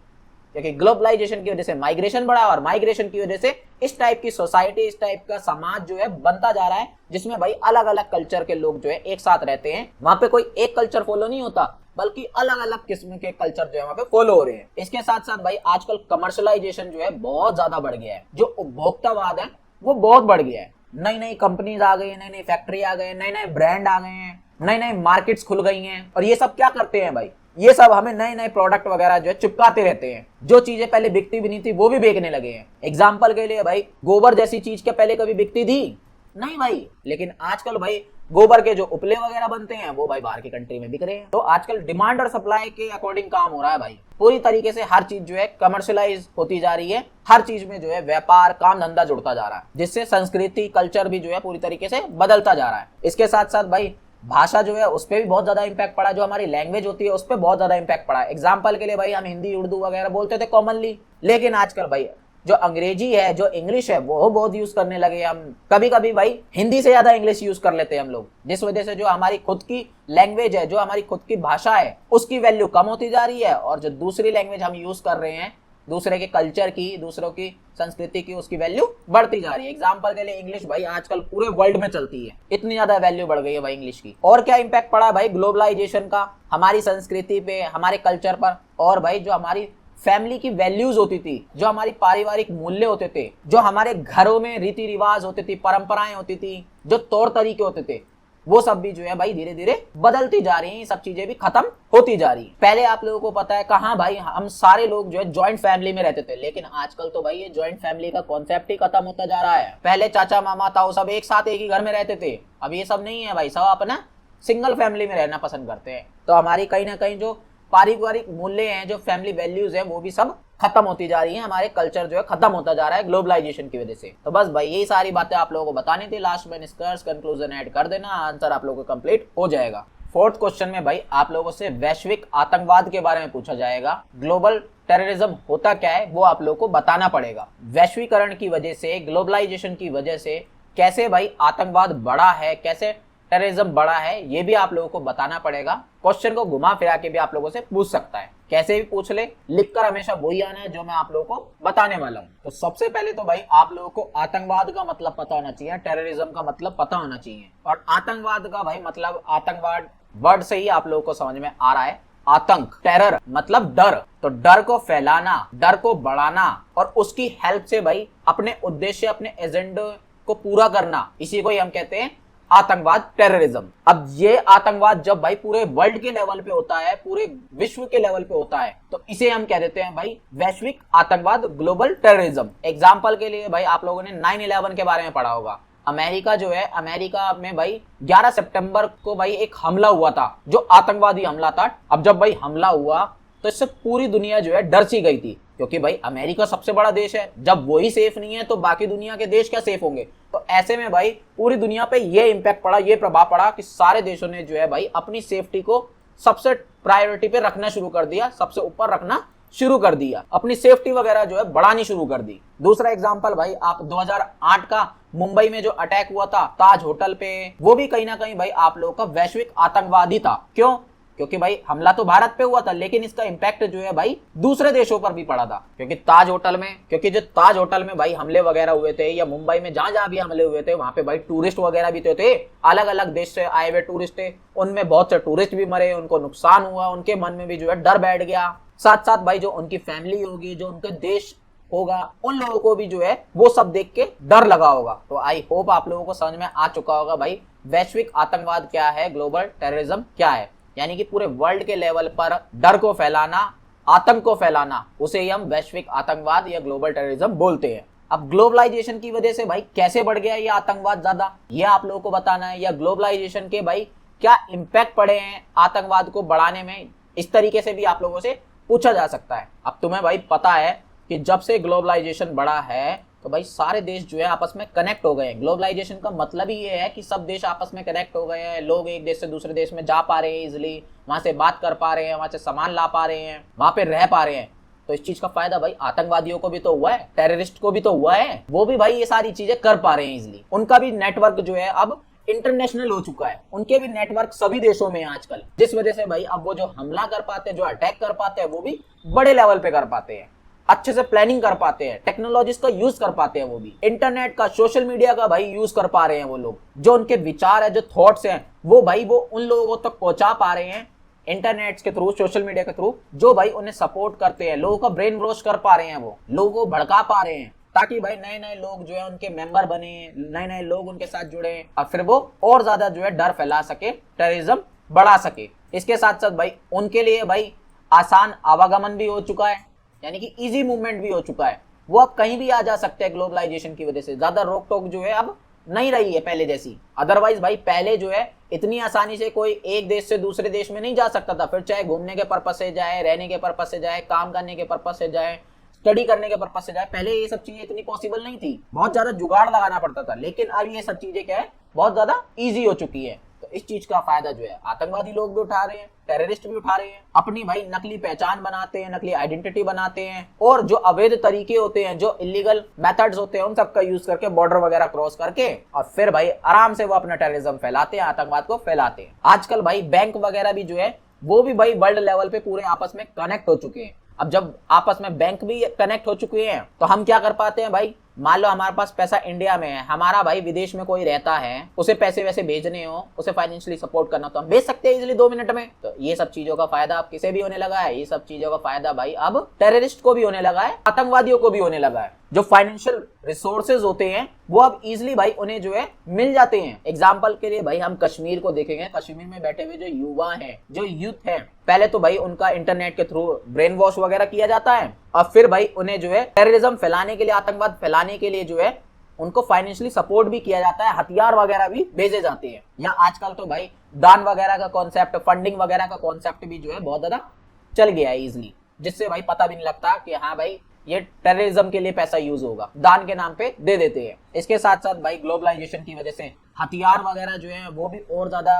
क्योंकि ग्लोबलाइजेशन की वजह से माइग्रेशन बढ़ा और माइग्रेशन की वजह से इस टाइप की सोसाइटी, इस टाइप का समाज जो है बनता जा रहा है, जिसमें भाई अलग अलग कल्चर के लोग जो है एक साथ रहते हैं। वहां पे कोई एक कल्चर फॉलो नहीं होता, बल्कि अलग अलग किस्म के कल्चर जो है वहां पे फॉलो हो रहे हैं। इसके साथ साथ भाई आजकल कमर्शलाइजेशन जो है बहुत ज्यादा बढ़ गया है, जो उपभोक्तावाद है वो बहुत बढ़ गया है। नई नई कंपनीज आ गई, नई नई फैक्ट्री आ गए, नए नए ब्रांड आ गए हैं, नई नई मार्केट्स खुल गई हैं, और ये सब क्या करते हैं भाई, ये सब हमें नए नए प्रोडक्ट वगैरह जो है चिपकाते रहते हैं। जो चीजें पहले बिकती भी नहीं थी वो भी बेचने लगे हैं। एग्जाम्पल के लिए भाई गोबर जैसी चीज क्या पहले कभी बिकती थी? नहीं भाई, लेकिन आजकल भाई गोबर के जो उपले वगैरह बनते हैं वो भाई बाहर की कंट्री में बिक रहे हैं। तो आजकल डिमांड और सप्लाई के अकॉर्डिंग काम हो रहा है भाई। पूरी तरीके से हर चीज जो है कमर्शलाइज होती जा रही है, हर चीज में जो है व्यापार काम धंधा जुड़ता जा रहा है, जिससे संस्कृति कल्चर भी जो है पूरी तरीके से बदलता जा रहा है। इसके साथ साथ भाई भाषा जो है उस पर भी बहुत ज्यादा इंपैक्ट पड़ा, जो हमारी लैंग्वेज होती है उस पर बहुत ज्यादा इंपैक्ट पड़ा है। एग्जाम्पल के लिए भाई हम हिंदी उर्दू वगैरह बोलते थे कॉमनली, लेकिन आजकल भाई जो अंग्रेजी है, जो इंग्लिश है वो बहुत यूज करने लगे हम। कभी कभी भाई हिंदी से ज्यादा इंग्लिश यूज कर लेते हैं हम लोग, जिस वजह से जो हमारी खुद की लैंग्वेज है, जो हमारी खुद की भाषा है, उसकी वैल्यू कम होती जा रही है, और जो दूसरी लैंग्वेज हम यूज कर रहे हैं दूसरे के कल्चर की, दूसरों की संस्कृति की, उसकी वैल्यू बढ़ती जा रही है। एग्जाम्पल के लिए इंग्लिश भाई आजकल पूरे वर्ल्ड में चलती है, इतनी ज्यादा वैल्यू बढ़ गई है भाई इंग्लिश की। और क्या इंपैक्ट पड़ा भाई ग्लोबलाइजेशन का हमारी संस्कृति पे, हमारे कल्चर पर, और भाई जो हमारी फैमिली की वैल्यूज होती थी, जो हमारी पारिवारिक मूल्य होते थे, जो हमारे घरों में रीति रिवाज होते थे, परंपराएं होती थी, जो तौर तरीके होते थे, वो सब भी जो है भाई धीरे धीरे बदलती जा रही हैं। ये सब चीजें भी खत्म होती जा रही है। पहले आप लोगों को पता है कहाँ भाई हम सारे लोग जो है जॉइंट फैमिली में रहते थे, लेकिन आजकल तो भाई ये जॉइंट फैमिली का कॉन्सेप्ट ही खत्म होता जा रहा है। पहले चाचा मामा ताऊ सब एक साथ एक ही घर में रहते थे, अब ये सब नहीं है भाई, सब अपना सिंगल फैमिली में रहना पसंद करते हैं। तो हमारी कहीं ना कहीं जो पारिवारिक मूल्य हैं, जो फैमिली वैल्यूज हैं, वो भी सब खत्म होती जा रही है। हमारे कल्चर जो है खत्म होता जा रहा है ग्लोबलाइजेशन की वजह से। तो बस भाई यही सारी बातें आप लोगों को बतानी थी। लास्ट में निष्कर्ष कंक्लूजन ऐड कर देना, आंसर आप लोगों को कंप्लीट हो जाएगा। फोर्थ क्वेश्चन में भाई आप लोगों से वैश्विक आतंकवाद के बारे में पूछा जाएगा। ग्लोबल टेररिज्म होता क्या है वो आप लोगों को बताना पड़ेगा। वैश्वीकरण की वजह से, ग्लोबलाइजेशन की वजह से कैसे भाई आतंकवाद बढ़ा है, कैसे टेररिज्म बढ़ा है, ये भी आप लोगों को बताना पड़ेगा। क्वेश्चन को घुमा फिरा के भी आप लोगों से पूछ सकता है, कैसे भी पूछ ले, लिखकर हमेशा वही आना है जो मैं आप लोगों को बताने वाला हूँ। तो सबसे पहले तो भाई आप लोगों को आतंकवाद का मतलब पता होना चाहिए, टेररिज्म का मतलब पता होना चाहिए। और आतंकवाद का भाई मतलब, आतंकवाद वर्ड से ही आप लोगों को समझ में आ रहा है। आतंक, टेरर मतलब डर, तो डर को फैलाना, डर को बढ़ाना, और उसकी हेल्प से भाई अपने उद्देश्य, अपने एजेंडे को पूरा करना, इसी को ही हम कहते हैं आतंकवाद, टेररिज्म। अब ये आतंकवाद जब भाई पूरे वर्ल्ड के लेवल पे होता है, पूरे विश्व के लेवल पे होता है, तो इसे हम कह देते हैं भाई वैश्विक आतंकवाद, ग्लोबल टेररिज्म। एग्जाम्पल के लिए भाई आप लोगों ने 9/11 के बारे में पढ़ा होगा। अमेरिका जो है, अमेरिका में भाई 11 सितंबर को भाई एक हमला हुआ था, जो आतंकवादी हमला था। अब जब भाई हमला हुआ तो इससे पूरी दुनिया जो है डर सी गई थी, क्योंकि भाई अमेरिका सबसे बड़ा देश है, जब वही सेफ नहीं है तो बाकी दुनिया के देश क्या सेफ होंगे। तो ऐसे में भाई पूरी दुनिया पे ये इंपैक्ट पड़ा, ये प्रभाव पड़ा कि सारे देशों ने जो है भाई अपनी सेफ्टी को सबसे प्रायोरिटी पे रखना शुरू कर दिया, सबसे ऊपर रखना शुरू कर दिया, अपनी सेफ्टी वगैरह जो है बढ़ानी शुरू कर दी। दूसरा एग्जांपल भाई आप 2008 का मुंबई में जो अटैक हुआ था ताज होटल पे, वो भी कहीं ना कहीं भाई आप लोगों का वैश्विक आतंकवादी था। क्यों? क्योंकि भाई हमला तो भारत पे हुआ था, लेकिन इसका इंपैक्ट जो है भाई दूसरे देशों पर भी पड़ा था। क्योंकि ताज होटल में, क्योंकि जो ताज होटल में भाई हमले वगैरह हुए थे, या मुंबई में जहां जहां भी हमले हुए थे, वहां पे भाई टूरिस्ट वगैरह भी तो थे, अलग अलग देश से आए हुए टूरिस्ट थे, उनमें बहुत से टूरिस्ट भी मरे, उनको नुकसान हुआ, उनके मन में भी जो है डर बैठ गया। साथ साथ भाई जो उनकी फैमिली होगी, जो उनका देश होगा, उन लोगों को भी जो है वो सब देख के डर लगा होगा। तो आई होप आप लोगों को समझ में आ चुका होगा भाई वैश्विक आतंकवाद क्या है, ग्लोबल टेररिज्म क्या है। यानी कि पूरे वर्ल्ड के लेवल पर डर को फैलाना, आतंक को फैलाना, उसे ही हम वैश्विक आतंकवाद या ग्लोबल टेररिज्म बोलते हैं। अब ग्लोबलाइजेशन की वजह से भाई कैसे बढ़ गया ये आतंकवाद ज्यादा, ये आप लोगों को बताना है, या ग्लोबलाइजेशन के भाई क्या इम्पैक्ट पड़े हैं आतंकवाद को बढ़ाने में, इस तरीके से भी आप लोगों से पूछा जा सकता है। अब तुम्हें भाई पता है कि जब से ग्लोबलाइजेशन बढ़ा है तो भाई सारे देश जो है आपस में कनेक्ट हो गए हैं। ग्लोबलाइजेशन का मतलब ही ये है कि सब देश आपस में कनेक्ट हो गए हैं, लोग एक देश से दूसरे देश में जा पा रहे हैं इजिली, वहां से बात कर पा रहे हैं, वहां से सामान ला पा रहे हैं, वहां पे रह पा रहे हैं। तो इस चीज का फायदा भाई आतंकवादियों को भी तो हुआ है, टेररिस्ट को भी तो हुआ है, वो भी भाई ये सारी चीजें कर पा रहे हैं इजिली। उनका भी नेटवर्क जो है अब इंटरनेशनल हो चुका है, उनके भी नेटवर्क सभी देशों में आजकल, जिस वजह से भाई अब वो जो हमला कर पाते हैं, जो अटैक कर पाते हैं, वो भी बड़े लेवल पे कर पाते हैं, अच्छे से प्लानिंग कर पाते हैं, टेक्नोलॉजीज का यूज कर पाते हैं, वो भी इंटरनेट का, सोशल मीडिया का भाई यूज कर पा रहे हैं। वो लोग जो उनके विचार है, जो थॉट्स हैं, वो भाई वो उन लोगों तक पहुंचा पा रहे हैं इंटरनेट के थ्रू, सोशल मीडिया के थ्रू, जो भाई उन्हें सपोर्ट करते हैं, लोगों का ब्रेन वॉश कर पा रहे हैं, वो लोगों को भड़का पा रहे हैं, ताकि भाई नए नए लोग जो है उनके मेंबर बने, नए नए लोग उनके साथ जुड़े, और फिर वो और ज्यादा जो है डर फैला सके, टेररिज्म बढ़ा सके। इसके साथ साथ भाई उनके लिए भाई आसान आवागमन भी हो चुका है, यानी कि इजी मूवमेंट भी हो चुका है, वो अब कहीं भी आ जा सकते हैं ग्लोबलाइजेशन की वजह से। ज्यादा रोक टोक जो है अब नहीं रही है पहले जैसी। अदरवाइज भाई पहले जो है इतनी आसानी से कोई एक देश से दूसरे देश में नहीं जा सकता था, फिर चाहे घूमने के पर्पस से जाए, रहने के पर्पस से जाए, काम करने के पर्पस से जाए, स्टडी करने के पर्पस से जाए। पहले ये सब चीजें इतनी पॉसिबल नहीं थी, बहुत ज्यादा जुगाड़ लगाना पड़ता था, लेकिन अब ये सब चीजें क्या है, बहुत ज्यादा इजी हो चुकी है। तो इस चीज का फायदा जो है आतंकवादी लोग भी उठा रहे हैं, टेररिस्ट भी उठा रहे हैं, अपनी भाई नकली पहचान बनाते हैं, नकली आइडेंटिटी बनाते हैं, और जो अवैध तरीके होते हैं, जो इलीगल मेथड्स होते हैं, उन सबका यूज करके बॉर्डर वगैरह क्रॉस करके, और फिर भाई आराम से वो अपना टेररिज्म फैलाते हैं, आतंकवाद को फैलाते हैं। आजकल भाई बैंक वगैरह भी जो है वो भी भाई वर्ल्ड लेवल पे पूरे आपस में कनेक्ट हो चुके हैं। अब जब आपस में बैंक भी कनेक्ट हो चुके हैं तो हम क्या कर पाते हैं भाई, मान लो हमारे पास पैसा इंडिया में है, हमारा भाई विदेश में कोई रहता है, उसे पैसे वैसे भेजने हो, उसे फाइनेंशियली सपोर्ट करना, तो हम भेज सकते हैं इजीली 2 मिनट में। तो ये सब चीजों का फायदा अब किसे भी होने लगा है, ये सब चीजों का फायदा भाई अब टेररिस्ट को भी होने लगा है, आतंकवादियों को भी होने लगा है। जो फाइनेंशियल रिसोर्सेज होते हैं वो अब इजिली भाई उन्हें जो है मिल जाते हैं। एग्जाम्पल के लिए भाई हम कश्मीर को देखेंगे, कश्मीर में बैठे हुए जो युवा हैं, जो यूथ है, पहले तो भाई उनका इंटरनेट के थ्रू ब्रेन वॉश वगैरह किया जाता है, और फिर भाई उन्हें जो है टेररिज्म फैलाने के लिए, आतंकवाद फैलाने के लिए जो है उनको फाइनेंशियली सपोर्ट भी किया जाता है, हथियार वगैरह भी भेजे जाते हैं। या आजकल तो भाई दान वगैरह का कॉन्सेप्ट, फंडिंग वगैरह का कॉन्सेप्ट भी जो है बहुत ज्यादा चल गया है इजिली, जिससे भाई पता भी नहीं लगता कि हाँ भाई ये टेररिज्म के लिए पैसा यूज होगा, दान के नाम पे दे देते हैं। इसके साथ साथ भाई ग्लोबलाइजेशन की वजह से हथियार वगैरह जो है वो भी और ज्यादा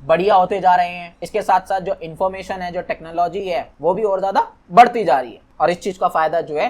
बढ़िया होते जा रहे हैं। इसके साथ साथ जो इंफॉर्मेशन है, जो टेक्नोलॉजी है, वो भी और ज्यादा बढ़ती जा रही है, और इस चीज का फायदा जो है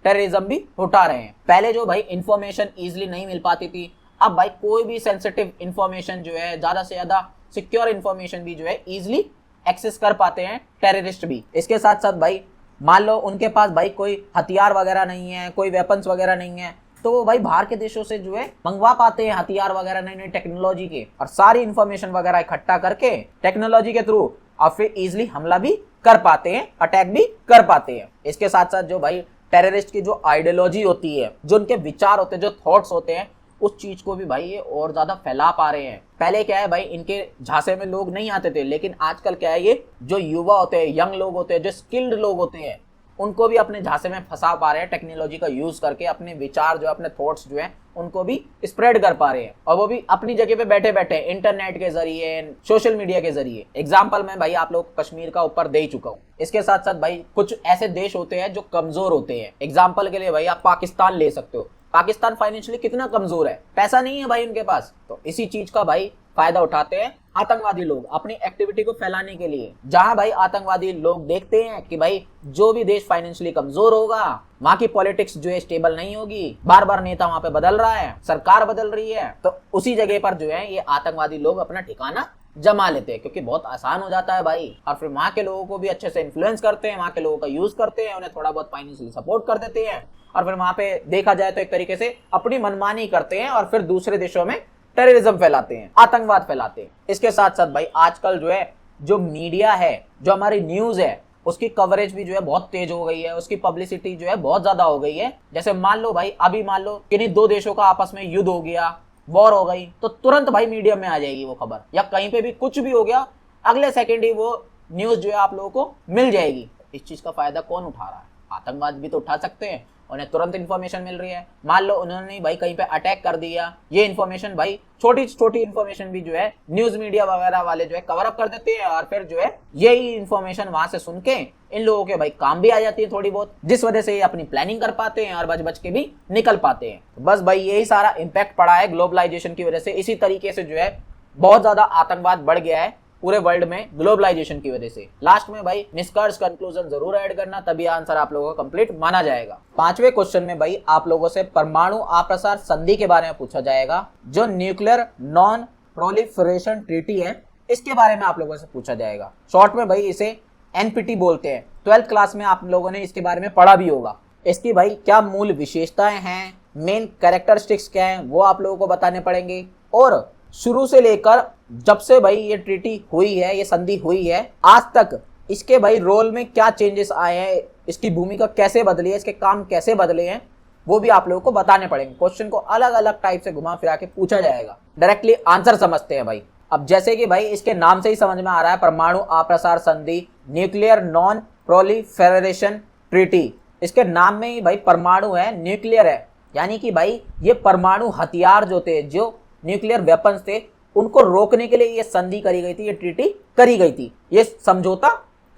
टेररिज्म भी उठा रहे हैं। पहले जो भाई इंफॉर्मेशन इजिली नहीं मिल पाती थी, अब भाई कोई भी सेंसिटिव इंफॉर्मेशन जो है, ज्यादा से ज्यादा सिक्योर इंफॉर्मेशन भी जो है इजिली एक्सेस कर पाते हैं टेररिस्ट भी। इसके साथ साथ भाई मान लो उनके पास भाई कोई हथियार वगैरह नहीं है, कोई वेपन्स वगैरह नहीं है, तो वो भाई बाहर के देशों से जो है मंगवा पाते हैं हथियार वगैरह, नई नई टेक्नोलॉजी के, और सारी इंफॉर्मेशन वगैरह इकट्ठा करके टेक्नोलॉजी के थ्रू और फिर इजिली हमला भी कर पाते हैं, अटैक भी कर पाते हैं। इसके साथ साथ जो भाई टेररिस्ट की जो आइडियोलॉजी होती है, जो उनके विचार होते हैं, जो थॉट्स होते हैं, उस चीज को भी भाई ये और ज्यादा फैला पा रहे हैं। पहले क्या है भाई, इनके झांसे में लोग नहीं आते थे, लेकिन आजकल क्या है, ये जो युवा होते हैं, यंग लोग होते हैं, जो स्किल्ड लोग होते हैं, उनको भी अपने झांसे में फंसा पा रहे हैं, टेक्नोलॉजी का यूज करके अपने विचार जो, अपने थॉट्स जो हैं उनको भी स्प्रेड कर पा रहे हैं, और वो भी अपनी जगह पे बैठे बैठे इंटरनेट के जरिए, सोशल मीडिया के जरिए। एग्जाम्पल मैं भाई आप लोग कश्मीर का ऊपर दे ही चुका हूँ। इसके साथ साथ भाई कुछ ऐसे देश होते हैं जो कमजोर होते हैं। एग्जाम्पल के लिए भाई आप पाकिस्तान ले सकते हो। पाकिस्तान फाइनेंशियली कितना कमजोर है, पैसा नहीं है भाई उनके पास, तो इसी चीज का भाई फायदा उठाते हैं आतंकवादी लोग अपनी एक्टिविटी को फैलाने के लिए। जहां भाई आतंकवादी लोग देखते हैं कि भाई जो भी देश फाइनेंशियली कमजोर होगा, वहां की पॉलिटिक्स जो है स्टेबल नहीं होगी, बार बार नेता वहां पे बदल रहा है, सरकार बदल रही है, तो उसी जगह पर जो है ये आतंकवादी लोग अपना ठिकाना जमा लेते हैं, क्योंकि बहुत आसान हो जाता है भाई, और फिर वहां के लोगों को भी अच्छे से इन्फ्लुएंस करते हैं, वहां के लोगों का यूज करते हैं, उन्हें थोड़ा बहुत फाइनेंशियली सपोर्ट कर देते हैं, और फिर वहां पे देखा जाए तो एक तरीके से अपनी मनमानी करते हैं, और फिर दूसरे देशों में टेररिज्म फैलाते हैं, आतंकवाद फैलाते हैं। इसके साथ साथ भाई आजकल जो है, जो मीडिया है, जो हमारी न्यूज है, उसकी कवरेज भी जो है बहुत तेज हो गई है, उसकी पब्लिसिटी जो है बहुत ज्यादा हो गई है। जैसे मान लो भाई, अभी मान लो किन्हीं 2 देशों का आपस में युद्ध हो गया, वॉर हो गई, तो तुरंत भाई मीडिया में आ जाएगी वो खबर, या कहीं पे भी कुछ भी हो गया, अगले सेकंड ही वो न्यूज जो है आप लोगों को मिल जाएगी। इस चीज का फायदा कौन उठा रहा है? आतंकवाद भी तो उठा सकते हैं, उन्हें तुरंत इन्फॉर्मेशन मिल रही है। मान लो उन्होंने भाई कहीं पे अटैक कर दिया, ये इन्फॉर्मेशन भाई छोटी छोटी इन्फॉर्मेशन भी जो है न्यूज मीडिया वगैरह वाले जो है कवर अप कर देते हैं, और फिर जो है यही इन्फॉर्मेशन वहां से सुन के इन लोगों के भाई काम भी आ जाती है थोड़ी बहुत, जिस वजह से ये अपनी प्लानिंग कर पाते हैं और बच बच के भी निकल पाते हैं। तो बस भाई यही सारा इम्पैक्ट पड़ा है ग्लोबलाइजेशन की वजह से। इसी तरीके से जो है बहुत ज्यादा आतंकवाद बढ़ गया है पूरे वर्ल्ड में ग्लोबलाइजेशन की वजह से। लास्ट में भाई निष्कर्ष कंक्लूजन जरूर ऐड करना, तभी आंसर आप लोगों का कंप्लीट माना जाएगा। पांचवें क्वेश्चन में भाई आप लोगों से परमाणु अप्रसार संधि के बारे में पूछा जाएगा, जो न्यूक्लियर नॉन प्रोलिफरेशन ट्रीटी है, इसके बारे में आप लोगों से पूछा जाएगा। शॉर्ट में भाई इसे एनपीटी बोलते हैं। 12th क्लास में आप लोगों ने इसके बारे में पढ़ा भी होगा। इसकी भाई क्या मूल विशेषताएं हैं, मेन कैरेक्टरिस्टिक्स क्या हैं, वो आप लोगों को बताने पड़ेंगे। और शुरू से लेकर जब से भाई ये ट्रीटी हुई है, ये संधि हुई है, आज तक इसके भाई रोल में क्या चेंजेस आए हैं, इसकी भूमिका कैसे बदली है, इसके काम कैसे बदले हैं, वो भी आप लोगों को बताने पड़ेंगे। क्वेश्चन को अलग अलग टाइप से घुमा फिरा के पूछा जाएगा। डायरेक्टली आंसर समझते हैं भाई। अब जैसे कि भाई इसके नाम से ही समझ में आ रहा है, परमाणु अप्रसार संधि, न्यूक्लियर नॉन प्रोलिफेरेशन ट्रीटी। इसके नाम में ही भाई परमाणु है, न्यूक्लियर है, यानी कि भाई ये परमाणु हथियार जो थे, जो न्यूक्लियर वेपन्स थे, उनको रोकने के लिए ये संधि करी गई थी, ये ट्रीटी करी गई थी, ये समझौता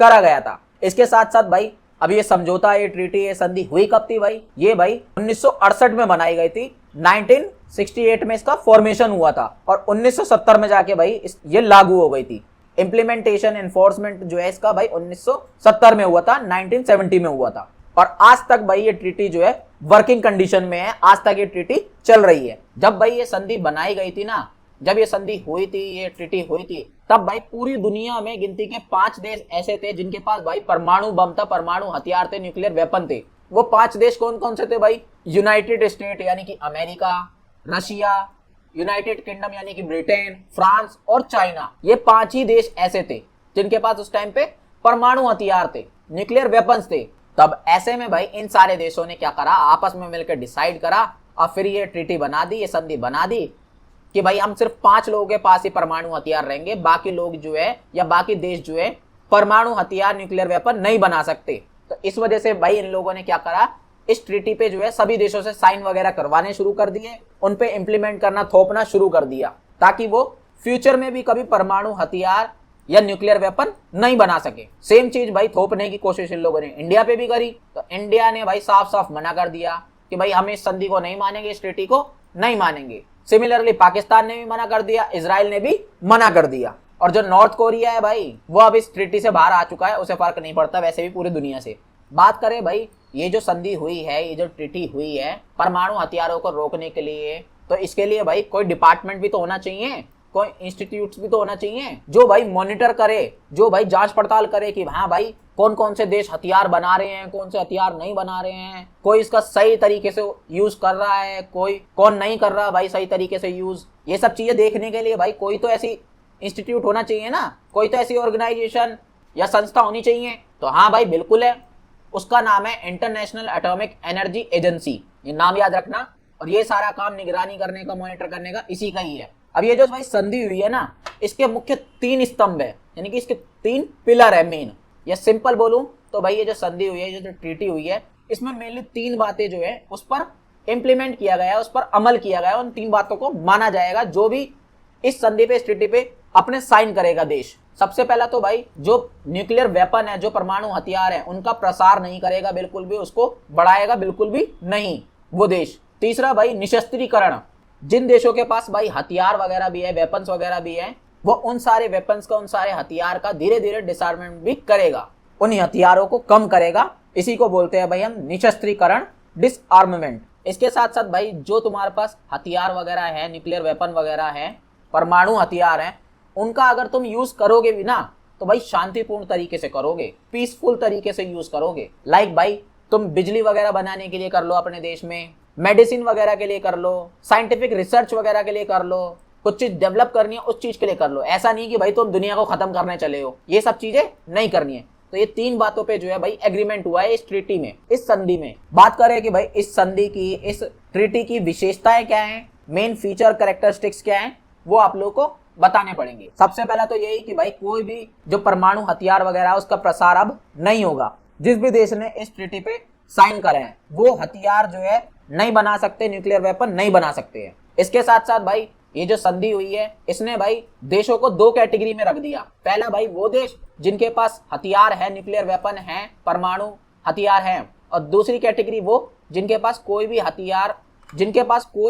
करा गया था। इसके साथ साथ भाई अब ये समझौता, ये ट्रीटी, ये संधि हुई कब थी भाई? ये भाई 1968 में बनाई गई थी। 1968 में इसका फॉर्मेशन हुआ था और 1970 में जाके भाई ये लागू हो गई थी। इम्प्लीमेंटेशन एनफोर्समेंट जो है इसका भाई 1970 में हुआ था, 1970 में हुआ था। और आज तक भाई ये ट्रीटी जो है वर्किंग कंडीशन में है, आज तक ये ट्रीटी चल रही है। जब भाई ये संधि बनाई गई थी ना, जब ये संधि हुई थी, ये ट्रीटी हुई थी, तब भाई पूरी दुनिया में गिनती के 5 देश ऐसे थे जिनके पास भाई परमाणु बम था, परमाणु हथियार थे, न्यूक्लियर वेपन थे। वो 5 देश कौन कौन से थे भाई? यूनाइटेड स्टेट यानी कि अमेरिका, रशिया, यूनाइटेड किंगडम यानी कि ब्रिटेन, फ्रांस और चाइना। ये 5 ही देश ऐसे थे जिनके पास उस टाइम पे परमाणु हथियार थे, न्यूक्लियर वेपन्स थे। तब ऐसे में भाई इन सारे देशों ने क्या करा, आपस में मिलकर डिसाइड करा और फिर ये ट्रीटी बना दी, ये संधि बना दी कि भाई हम सिर्फ 5 लोगों के पास ही परमाणु हथियार रहेंगे, बाकी लोग जो है या बाकी देश जो है परमाणु हथियार, न्यूक्लियर वेपन नहीं बना सकते। तो इस वजह से भाई इन लोगों ने क्या करा, इस ट्रीटी पे जो है सभी देशों से साइन वगैरह करवाने शुरू कर दिए, उन पे इंप्लीमेंट करना, थोपना शुरू कर दिया, ताकि वो फ्यूचर में भी कभी परमाणु हथियार या न्यूक्लियर वेपन नहीं बना सके। सेम चीज भाई थोपने की कोशिश इन लोगों ने इंडिया पे भी करी। तो इंडिया ने भाई साफ साफ मना कर दिया कि भाई हम इस संधि को नहीं मानेंगे, इस ट्रीटी को नहीं मानेंगे। सिमिलरली पाकिस्तान ने भी मना कर दिया, इजराइल ने भी मना कर दिया। और जो नॉर्थ कोरिया है भाई, वो अब इस ट्रीटी से बाहर आ चुका है, उसे फर्क नहीं पड़ता वैसे भी पूरी दुनिया से। बात करें भाई ये जो संधि हुई है, ये जो ट्रीटी हुई है परमाणु हथियारों को रोकने के लिए, तो इसके लिए भाई कोई डिपार्टमेंट भी तो होना चाहिए, कोई इंस्टीट्यूट्स भी तो होना चाहिए जो भाई मॉनिटर करे, जो भाई जांच पड़ताल करे कि हाँ भाई कौन कौन से देश हथियार बना रहे हैं, कौन से हथियार नहीं बना रहे हैं, कोई इसका सही तरीके से यूज कर रहा है, कोई कौन नहीं कर रहा भाई सही तरीके से यूज। ये सब चीजें देखने के लिए भाई कोई तो ऐसी इंस्टीट्यूट होना चाहिए ना, कोई तो ऐसी ऑर्गेनाइजेशन या संस्था होनी चाहिए। तो हाँ भाई बिल्कुल है, उसका नाम है इंटरनेशनल एटॉमिक एनर्जी एजेंसी, ये नाम याद रखना। और ये सारा काम निगरानी करने का, मॉनिटर करने का इसी का ही है। अब ये जो भाई संधि हुई है ना, इसके मुख्य 3 स्तंभ है, यानी कि इसके 3 पिलर है मेन। या सिंपल बोलूं तो भाई ये जो संधि हुई है, ये जो ट्रीटी हुई है, इसमें मेनली 3 बातें जो है उस पर इंप्लीमेंट किया गया है, उस पर अमल किया गया है, उन 3 बातों को माना जाएगा जो भी इस संधि पे, इस ट्रीटी पे अपने साइन करेगा देश। सबसे पहला तो भाई जो न्यूक्लियर वेपन है, जो परमाणु हथियार है, उनका प्रसार नहीं करेगा बिल्कुल भी, उसको बढ़ाएगा बिल्कुल भी नहीं वो देश। तीसरा भाई निशस्त्रीकरण, जिन देशों के पास भाई हथियार वगैरह भी है, वेपन्स वगैरह भी है, वो उन सारे वेपन्स का, उन सारे हथियार का धीरे धीरे डिसआर्मेंट भी करेगा, उन हथियारों को कम करेगा। इसी को बोलते हैं भाई हम निशस्त्रीकरण, डिसआर्ममेंट। इसके साथ साथ भाई जो तुम्हारे पास हथियार वगैरह है, न्यूक्लियर वेपन वगैरह है, परमाणु हथियार है, उनका अगर तुम यूज करोगे भी ना, तो भाई शांतिपूर्ण तरीके से करोगे, पीसफुल तरीके से यूज करोगे। लाइक भाई तुम बिजली वगैरह बनाने के लिए कर लो अपने देश में, मेडिसिन वगैरह के लिए कर लो, साइंटिफिक रिसर्च वगैरह के लिए कर लो, कुछ चीज डेवलप करनी है उस चीज के लिए कर लो। ऐसा नहीं कि भाई तुम दुनिया को खत्म करने चले हो, ये सब चीजें नहीं करनी है। तो ये 3 बातों पे जो है भाई एग्रीमेंट हुआ है इस ट्रीटी में, इस संधि में। बात करें कि भाई इस संधि की, इस ट्रीटी की विशेषताएं क्या हैं, मेन फीचर कैरेक्टरिस्टिक्स क्या हैं, वो आप लोगों को बताने पड़ेंगे। सबसे पहला तो यही कि भाई कोई भी जो परमाणु हथियार वगैरह उसका प्रसार अब नहीं होगा। जिस भी देश ने इस ट्रीटी पे साइन करे हैं वो हथियार जो है नहीं बना सकते, न्यूक्लियर वेपन नहीं बना सकते हैं। इसके साथ साथ भाई ये जो संधि हुई है इसने भाई देशों को दो कैटेगरी में रख दिया। पहला भाई वो देश जिनके पास हथियार है, न्यूक्लियर वेपन है, परमाणु हथियार है, और दूसरी कैटेगरी वो जिनके पास कोई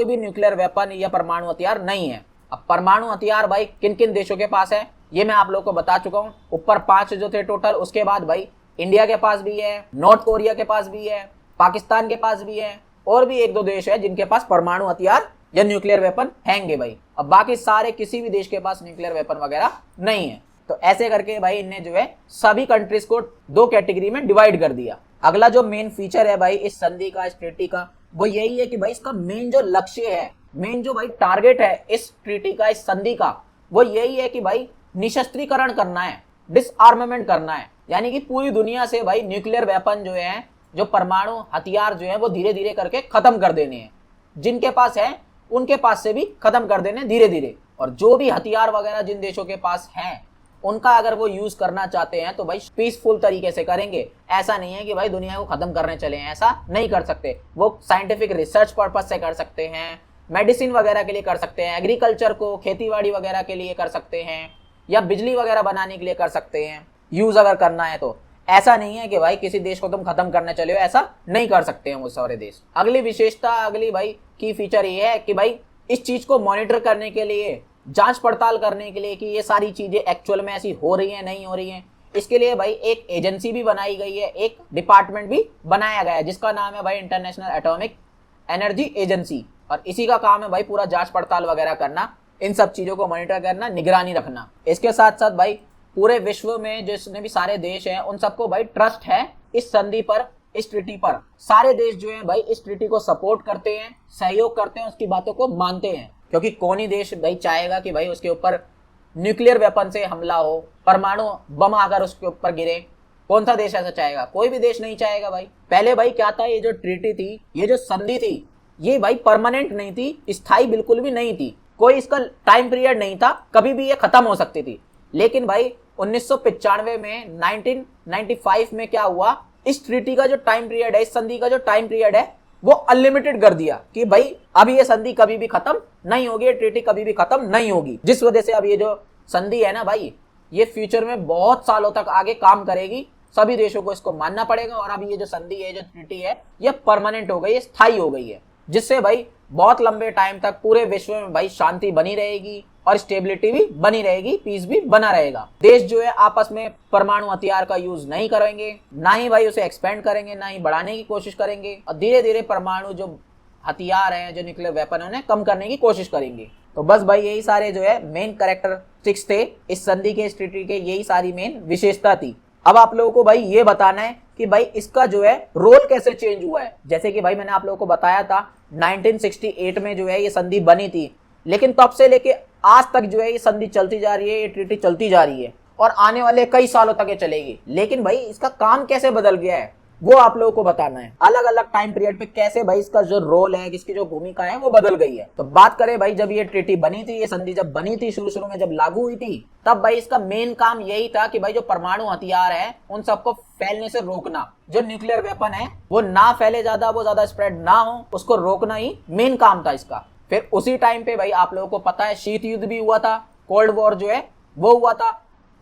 भी न्यूक्लियर वेपन या परमाणु हथियार नहीं है। अब परमाणु हथियार भाई किन किन देशों के पास है ये मैं आप लोगों को बता चुका हूं। ऊपर 5 जो थे टोटल, उसके बाद भाई इंडिया के पास भी है, नॉर्थ कोरिया के पास भी है, पाकिस्तान के पास भी है, और भी 1-2 देश है जिनके पास परमाणु हथियार या न्यूक्लियर वेपन हैंगे भाई। अब बाकी सारे किसी भी देश के पास न्यूक्लियर वेपन वगैरह नहीं है। तो ऐसे करके भाई इनने जो है सभी कंट्रीज को 2 कैटेगरी में डिवाइड कर दिया। अगला जो मेन फीचर है भाई इस संधि का, इस ट्रीटी का, वो यही है कि भाई इसका मेन जो लक्ष्य है, मेन जो भाई टारगेट है इस ट्रीटी का, इस संधि का, वो यही है कि भाई निशस्त्रीकरण करना है, डिसआर्मामेंट करना है। यानी कि पूरी दुनिया से भाई न्यूक्लियर वेपन जो है, जो परमाणु हथियार जो है वो धीरे धीरे करके खत्म कर देने हैं। जिनके पास है उनके पास से भी खत्म कर देने धीरे धीरे। और जो भी हथियार वगैरह जिन देशों के पास हैं उनका अगर वो यूज करना चाहते हैं तो भाई पीसफुल तरीके से करेंगे। ऐसा नहीं है कि भाई दुनिया को खत्म करने चले हैं, ऐसा नहीं कर सकते। वो साइंटिफिक रिसर्च पर्पज से कर सकते हैं, मेडिसिन वगैरह के लिए कर सकते हैं, एग्रीकल्चर को, खेतीबाड़ी वगैरह के लिए कर सकते हैं, या बिजली वगैरह बनाने के लिए कर सकते हैं यूज अगर करना है तो। ऐसा नहीं है कि भाई किसी देश को तुम खत्म करने चले हो, ऐसा नहीं कर सकते हैं वो सारे देश। अगली विशेषता, अगली भाई की फीचर ये है कि भाई इस चीज को मॉनिटर करने के लिए, जांच पड़ताल करने के लिए कि ये सारी चीजें एक्चुअल में ऐसी हो रही हैं नहीं हो रही हैं, इसके लिए भाई एक एजेंसी भी बनाई गई है, एक डिपार्टमेंट भी बनाया गया है जिसका नाम है भाई इंटरनेशनल एटॉमिक एनर्जी एजेंसी। और इसी का काम है भाई पूरा जांच पड़ताल वगैरह करना, इन सब चीजों को मॉनिटर करना, निगरानी रखना। इसके साथ साथ भाई पूरे विश्व में जितने भी सारे देश हैं उन सबको भाई ट्रस्ट है इस संधि पर, इस ट्रीटी पर। सारे देश जो हैं भाई इस ट्रीटी को सपोर्ट करते हैं, सहयोग करते हैं, उसकी बातों को मानते हैं। क्योंकि कौन ही देश भाई चाहेगा कि भाई उसके ऊपर न्यूक्लियर वेपन से हमला हो, परमाणु बम आकर उसके ऊपर गिरे। कौन सा देश ऐसा चाहेगा? कोई भी देश नहीं चाहेगा भाई। पहले भाई क्या था, ये जो ट्रीटी थी, ये जो संधि थी, ये भाई परमानेंट नहीं थी, स्थायी बिल्कुल भी नहीं थी। कोई इसका टाइम पीरियड नहीं था, कभी भी ये खत्म हो सकती थी। लेकिन भाई 1995 में, 1995 में क्या हुआ, इस ट्रीटी का जो टाइम पीरियड है, इस संधि का जो टाइम पीरियड है, वो अनलिमिटेड कर दिया कि भाई अब ये संधि कभी भी खत्म नहीं होगी, ये ट्रीटी कभी भी खत्म नहीं होगी। जिस वजह से अब ये जो संधि है ना भाई, ये फ्यूचर में बहुत सालों तक आगे काम करेगी। सभी देशों को इसको मानना पड़ेगा। और अब ये जो संधि है, जो ट्रीटी है, ये परमानेंट हो गई है, स्थायी हो गई है, जिससे भाई बहुत लंबे टाइम तक पूरे विश्व में भाई शांति बनी रहेगी और स्टेबिलिटी भी बनी रहेगी, पीस भी बना रहेगा। देश जो है आपस में परमाणु हथियार का यूज नहीं करेंगे, ना ही भाई उसे एक्सपेंड करेंगे, ना ही बढ़ाने की कोशिश करेंगे, और धीरे धीरे परमाणु जो हथियार हैं, जो न्यूक्लियर वेपन है, उन्हें कम करने की कोशिश करेंगे। तो बस भाई यही सारे जो है मेन कैरेक्टरिस्टिक्स थे इस संधि के, इस ट्रीटी के, यही सारी मेन विशेषता थी। अब आप लोगों को भाई ये बताना है कि भाई इसका जो है रोल कैसे चेंज हुआ है। जैसे कि भाई मैंने आप लोगों को बताया था 1968 में जो है ये संधि बनी थी, लेकिन तब से लेके आज तक जो है ये संधि चलती जा रही है, ये ट्रीटी चलती जा रही है, और आने वाले कई सालों तक ये चलेगी। लेकिन भाई इसका काम कैसे बदल गया है वो आप लोगों को बताना है। अलग अलग टाइम पीरियड पे कैसे भाई इसका जो रोल है, इसकी जो भूमिका है, वो बदल गई है। तो बात करें भाई, जब ये ट्रीटी बनी थी, ये संधि जब बनी थी, शुरू में जब लागू हुई थी, तब भाई इसका मेन काम यही था कि भाई जो परमाणु हथियार है उन सबको फैलने से रोकना। जो न्यूक्लियर वेपन है वो ना फैले ज्यादा, वो ज्यादा स्प्रेड ना हो, उसको रोकना ही मेन काम था इसका। फिर उसी टाइम पे भाई आप लोगों को पता है शीत युद्ध भी हुआ था, कोल्ड वॉर जो है वो हुआ था।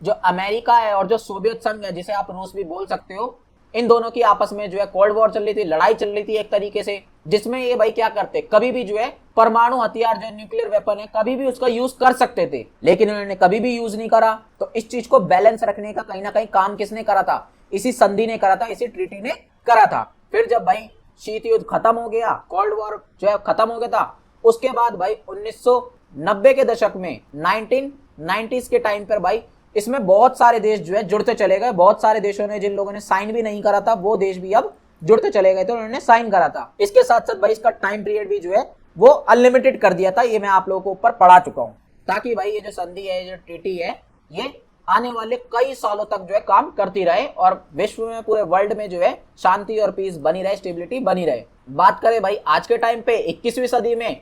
जो अमेरिका है और जो सोवियत संघ है, जिसे आप रूस भी बोल सकते हो, इन दोनों की आपस में जो है कोल्ड वॉर चल रही थी, लड़ाई चल रही थी एक तरीके से, जिसमें ये भाई क्या करते, कभी भी जो है परमाणु हथियार, जो न्यूक्लियर वेपन है, कभी भी उसका यूज कर सकते थे, लेकिन उन्होंने कभी भी यूज नहीं करा। तो इस चीज को बैलेंस रखने का कहीं ना कहीं काम किसने करा था? इसी संधि ने करा था, इसी ट्रीटी ने करा था। फिर जब भाई शीत युद्ध खत्म हो गया, कोल्ड वॉर जो है खत्म हो गया था, उसके बाद भाई 1990 के दशक में, 1990s के टाइम पर भाई इसमें बहुत सारे देश जो है जुड़ते चले गए। बहुत सारे देशों ने, जिन लोगों ने साइन भी नहीं करा था, वो देश भी अब जुड़ते चले गए थे, उन्होंने साइन करा था। इसके साथ साथ भाई इसका टाइम पीरियड भी जो है वो अनलिमिटेड कर दिया था। ये मैं आप लोगों को ऊपर पढ़ा चुका हूं, ताकि भाई ये जो संधि है, जो ट्रीटी है, ये आने वाले कई सालों तक जो है काम करती रहे और विश्व में, पूरे वर्ल्ड में जो है शांति और पीस बनी रहे, स्टेबिलिटी बनी रहे। बात करें भाई आज के टाइम पे 21वीं सदी में,